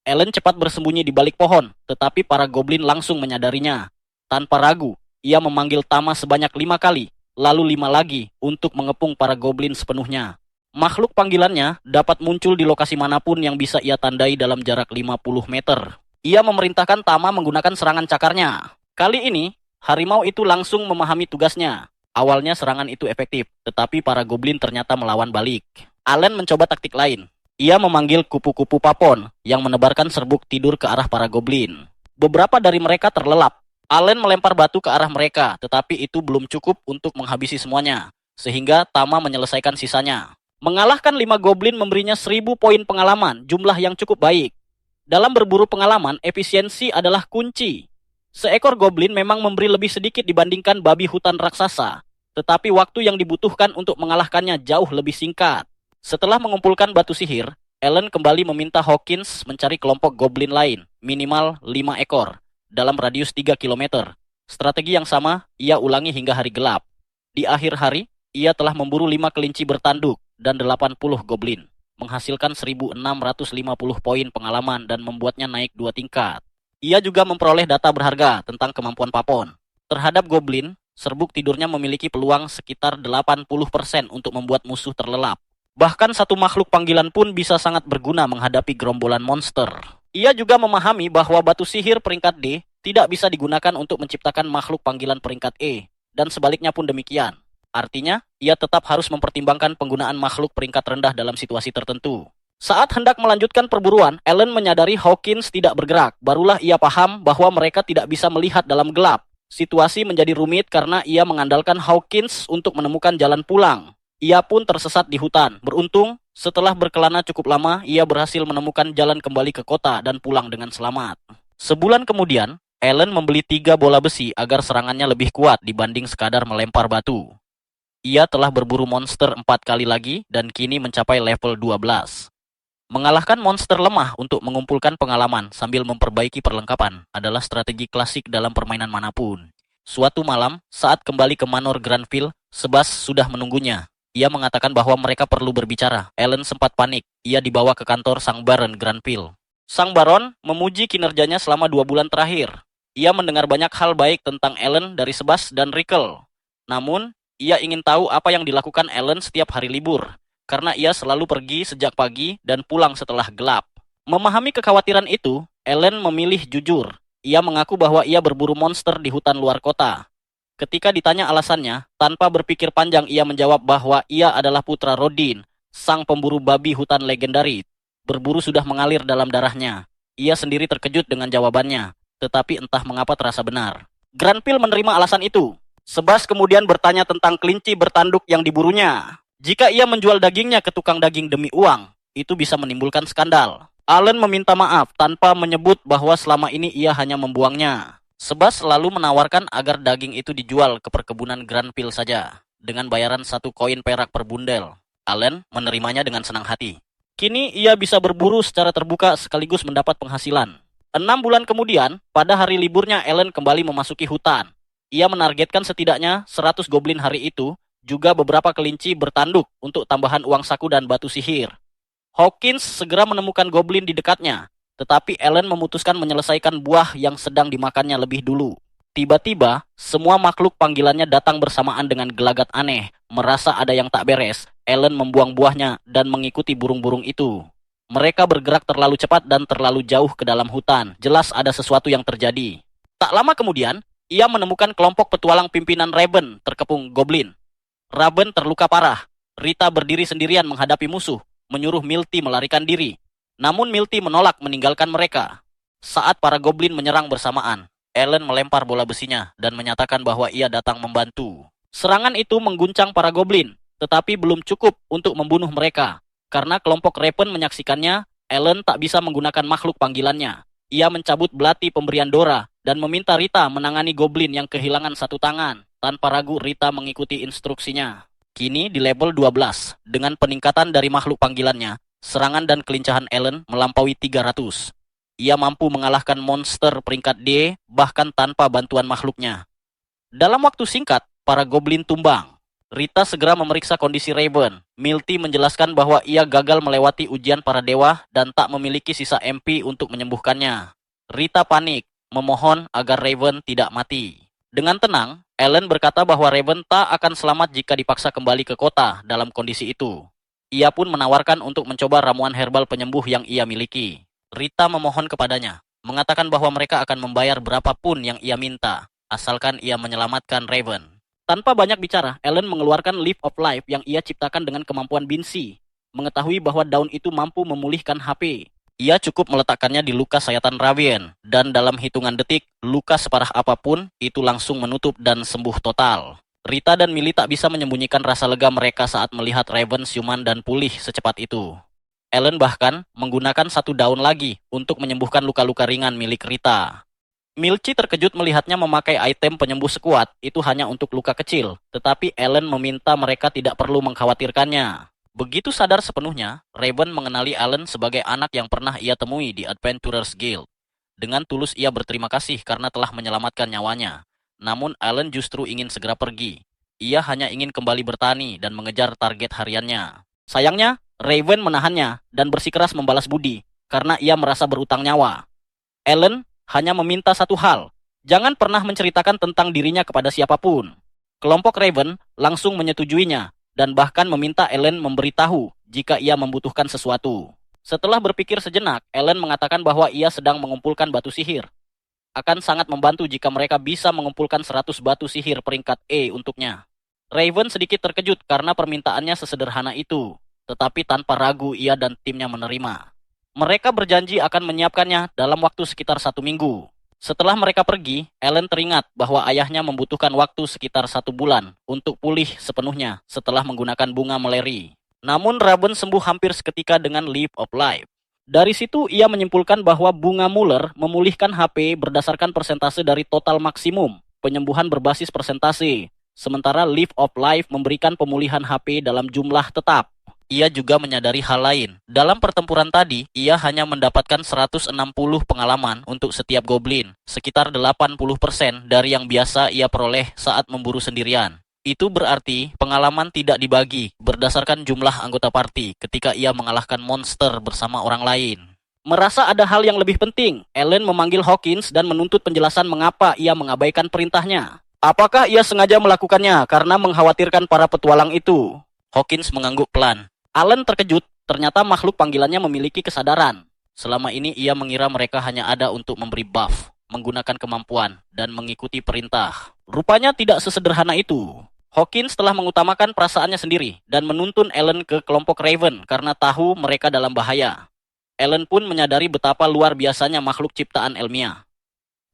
Ellen cepat bersembunyi di balik pohon, tetapi para goblin langsung menyadarinya. Tanpa ragu, ia memanggil Tama sebanyak 5 kali, lalu 5 lagi untuk mengepung para goblin sepenuhnya. Makhluk panggilannya dapat muncul di lokasi manapun yang bisa ia tandai dalam jarak 50 meter. Ia memerintahkan Tama menggunakan serangan cakarnya. Kali ini, harimau itu langsung memahami tugasnya. Awalnya serangan itu efektif, tetapi para goblin ternyata melawan balik. Allen mencoba taktik lain. Ia memanggil kupu-kupu papon yang menebarkan serbuk tidur ke arah para goblin. Beberapa dari mereka terlelap. Allen melempar batu ke arah mereka, tetapi itu belum cukup untuk menghabisi semuanya, sehingga Tama menyelesaikan sisanya. Mengalahkan 5 goblin memberinya 1000 poin pengalaman, jumlah yang cukup baik. Dalam berburu pengalaman, efisiensi adalah kunci. Seekor goblin memang memberi lebih sedikit dibandingkan babi hutan raksasa, tetapi waktu yang dibutuhkan untuk mengalahkannya jauh lebih singkat. Setelah mengumpulkan batu sihir, Ellen kembali meminta Hawkins mencari kelompok goblin lain, minimal 5 ekor, dalam radius 3 km. Strategi yang sama, ia ulangi hingga hari gelap. Di akhir hari, ia telah memburu 5 kelinci bertanduk dan 80 goblin, menghasilkan 1650 poin pengalaman dan membuatnya naik 2 tingkat. Ia juga memperoleh data berharga tentang kemampuan Papon. Terhadap goblin, serbuk tidurnya memiliki peluang sekitar 80% untuk membuat musuh terlelap. Bahkan satu makhluk panggilan pun bisa sangat berguna menghadapi gerombolan monster. Ia juga memahami bahwa batu sihir peringkat D tidak bisa digunakan untuk menciptakan makhluk panggilan peringkat E, dan sebaliknya pun demikian. Artinya, ia tetap harus mempertimbangkan penggunaan makhluk peringkat rendah dalam situasi tertentu. Saat hendak melanjutkan perburuan, Ellen menyadari Hawkins tidak bergerak. Barulah ia paham bahwa mereka tidak bisa melihat dalam gelap. Situasi menjadi rumit karena ia mengandalkan Hawkins untuk menemukan jalan pulang. Ia pun tersesat di hutan. Beruntung, setelah berkelana cukup lama, ia berhasil menemukan jalan kembali ke kota dan pulang dengan selamat. Sebulan kemudian, Ellen membeli 3 bola besi agar serangannya lebih kuat dibanding sekadar melempar batu. Ia telah berburu monster 4 kali lagi dan kini mencapai level 12. Mengalahkan monster lemah untuk mengumpulkan pengalaman sambil memperbaiki perlengkapan adalah strategi klasik dalam permainan manapun. Suatu malam, saat kembali ke Manor Granville, Sebas sudah menunggunya. Ia mengatakan bahwa mereka perlu berbicara. Ellen sempat panik. Ia dibawa ke kantor Sang Baron Granville. Sang Baron memuji kinerjanya selama 2 bulan terakhir. Ia mendengar banyak hal baik tentang Ellen dari Sebas dan Rickle. Namun, ia ingin tahu apa yang dilakukan Ellen setiap hari libur, karena ia selalu pergi sejak pagi dan pulang setelah gelap. Memahami kekhawatiran itu, Ellen memilih jujur. Ia mengaku bahwa ia berburu monster di hutan luar kota. Ketika ditanya alasannya, tanpa berpikir panjang ia menjawab bahwa ia adalah putra Rodin, sang pemburu babi hutan legendaris. Berburu sudah mengalir dalam darahnya. Ia sendiri terkejut dengan jawabannya, tetapi entah mengapa terasa benar. Granville menerima alasan itu. Sebas kemudian bertanya tentang kelinci bertanduk yang diburunya. Jika ia menjual dagingnya ke tukang daging demi uang, itu bisa menimbulkan skandal. Allen meminta maaf tanpa menyebut bahwa selama ini ia hanya membuangnya. Sebas selalu menawarkan agar daging itu dijual ke perkebunan Granville saja, dengan bayaran 1 koin perak per bundel. Allen menerimanya dengan senang hati. Kini ia bisa berburu secara terbuka sekaligus mendapat penghasilan. 6 bulan kemudian, pada hari liburnya Allen kembali memasuki hutan. Ia menargetkan setidaknya 100 goblin hari itu, juga beberapa kelinci bertanduk untuk tambahan uang saku dan batu sihir. Hawkins segera menemukan goblin di dekatnya, tetapi Ellen memutuskan menyelesaikan buah yang sedang dimakannya lebih dulu. Tiba-tiba, semua makhluk panggilannya datang bersamaan dengan gelagat aneh. Merasa ada yang tak beres, Ellen membuang buahnya dan mengikuti burung-burung itu. Mereka bergerak terlalu cepat dan terlalu jauh ke dalam hutan. Jelas ada sesuatu yang terjadi. Tak lama kemudian, ia menemukan kelompok petualang pimpinan Raven terkepung goblin. Raven terluka parah. Rita berdiri sendirian menghadapi musuh, menyuruh Milty melarikan diri. Namun Milty menolak meninggalkan mereka. Saat para goblin menyerang bersamaan, Ellen melempar bola besinya dan menyatakan bahwa ia datang membantu. Serangan itu mengguncang para goblin, tetapi belum cukup untuk membunuh mereka. Karena kelompok Raven menyaksikannya, Ellen tak bisa menggunakan makhluk panggilannya. Ia mencabut belati pemberian Dora dan meminta Rita menangani goblin yang kehilangan satu tangan. Tanpa ragu Rita mengikuti instruksinya. Kini di level 12, dengan peningkatan dari makhluk panggilannya, serangan dan kelincahan Ellen melampaui 300. Ia mampu mengalahkan monster peringkat D bahkan tanpa bantuan makhluknya. Dalam waktu singkat, para goblin tumbang. Rita segera memeriksa kondisi Raven. Milty menjelaskan bahwa ia gagal melewati ujian para dewa dan tak memiliki sisa MP untuk menyembuhkannya. Rita panik, memohon agar Raven tidak mati. Dengan tenang, Ellen berkata bahwa Raven tak akan selamat jika dipaksa kembali ke kota dalam kondisi itu. Ia pun menawarkan untuk mencoba ramuan herbal penyembuh yang ia miliki. Rita memohon kepadanya, mengatakan bahwa mereka akan membayar berapapun yang ia minta, asalkan ia menyelamatkan Raven. Tanpa banyak bicara, Ellen mengeluarkan Leaf of Life yang ia ciptakan dengan kemampuan binsi. Mengetahui bahwa daun itu mampu memulihkan HP. Ia cukup meletakkannya di luka sayatan Ravien, dan dalam hitungan detik, luka separah apapun itu langsung menutup dan sembuh total. Rita dan Milly tak bisa menyembunyikan rasa lega mereka saat melihat Raven siuman dan pulih secepat itu. Ellen bahkan menggunakan satu daun lagi untuk menyembuhkan luka-luka ringan milik Rita. Milty terkejut melihatnya memakai item penyembuh sekuat itu hanya untuk luka kecil, tetapi Ellen meminta mereka tidak perlu mengkhawatirkannya. Begitu sadar sepenuhnya, Raven mengenali Ellen sebagai anak yang pernah ia temui di Adventurers Guild. Dengan tulus ia berterima kasih karena telah menyelamatkan nyawanya. Namun Ellen justru ingin segera pergi. Ia hanya ingin kembali bertani dan mengejar target hariannya. Sayangnya, Raven menahannya dan bersikeras membalas budi karena ia merasa berutang nyawa. Ellen hanya meminta satu hal, jangan pernah menceritakan tentang dirinya kepada siapapun. Kelompok Raven langsung menyetujuinya dan bahkan meminta Ellen memberitahu jika ia membutuhkan sesuatu. Setelah berpikir sejenak, Ellen mengatakan bahwa ia sedang mengumpulkan batu sihir. Akan sangat membantu jika mereka bisa mengumpulkan 100 batu sihir peringkat E untuknya. Raven sedikit terkejut karena permintaannya sesederhana itu. Tetapi tanpa ragu ia dan timnya menerima. Mereka berjanji akan menyiapkannya dalam waktu sekitar 1 minggu. Setelah mereka pergi, Ellen teringat bahwa ayahnya membutuhkan waktu sekitar 1 bulan untuk pulih sepenuhnya setelah menggunakan bunga meleri. Namun Raven sembuh hampir seketika dengan Leaf of Life. Dari situ ia menyimpulkan bahwa bunga Muller memulihkan HP berdasarkan persentase dari total maksimum, penyembuhan berbasis persentase. Sementara Leaf of Life memberikan pemulihan HP dalam jumlah tetap. Ia juga menyadari hal lain. Dalam pertempuran tadi, ia hanya mendapatkan 160 pengalaman untuk setiap goblin, sekitar 80% dari yang biasa ia peroleh saat memburu sendirian. Itu berarti pengalaman tidak dibagi berdasarkan jumlah anggota party ketika ia mengalahkan monster bersama orang lain. Merasa ada hal yang lebih penting, Ellen memanggil Hawkins dan menuntut penjelasan mengapa ia mengabaikan perintahnya. Apakah ia sengaja melakukannya karena mengkhawatirkan para petualang itu? Hawkins mengangguk pelan. Alan terkejut, ternyata makhluk panggilannya memiliki kesadaran. Selama ini ia mengira mereka hanya ada untuk memberi buff, menggunakan kemampuan, dan mengikuti perintah. Rupanya tidak sesederhana itu. Hawkins telah mengutamakan perasaannya sendiri dan menuntun Ellen ke kelompok Raven karena tahu mereka dalam bahaya. Ellen pun menyadari betapa luar biasanya makhluk ciptaan Elmia.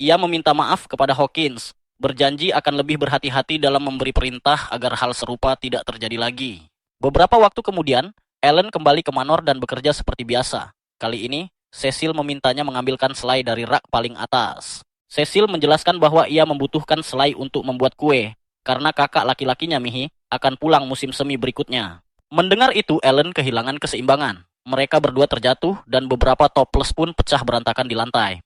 Ia meminta maaf kepada Hawkins, berjanji akan lebih berhati-hati dalam memberi perintah agar hal serupa tidak terjadi lagi. Beberapa waktu kemudian, Ellen kembali ke Manor dan bekerja seperti biasa. Kali ini, Cecil memintanya mengambilkan selai dari rak paling atas. Cecil menjelaskan bahwa ia membutuhkan selai untuk membuat kue, karena kakak laki-lakinya Mihi akan pulang musim semi berikutnya. Mendengar itu, Ellen kehilangan keseimbangan. Mereka berdua terjatuh dan beberapa toples pun pecah berantakan di lantai.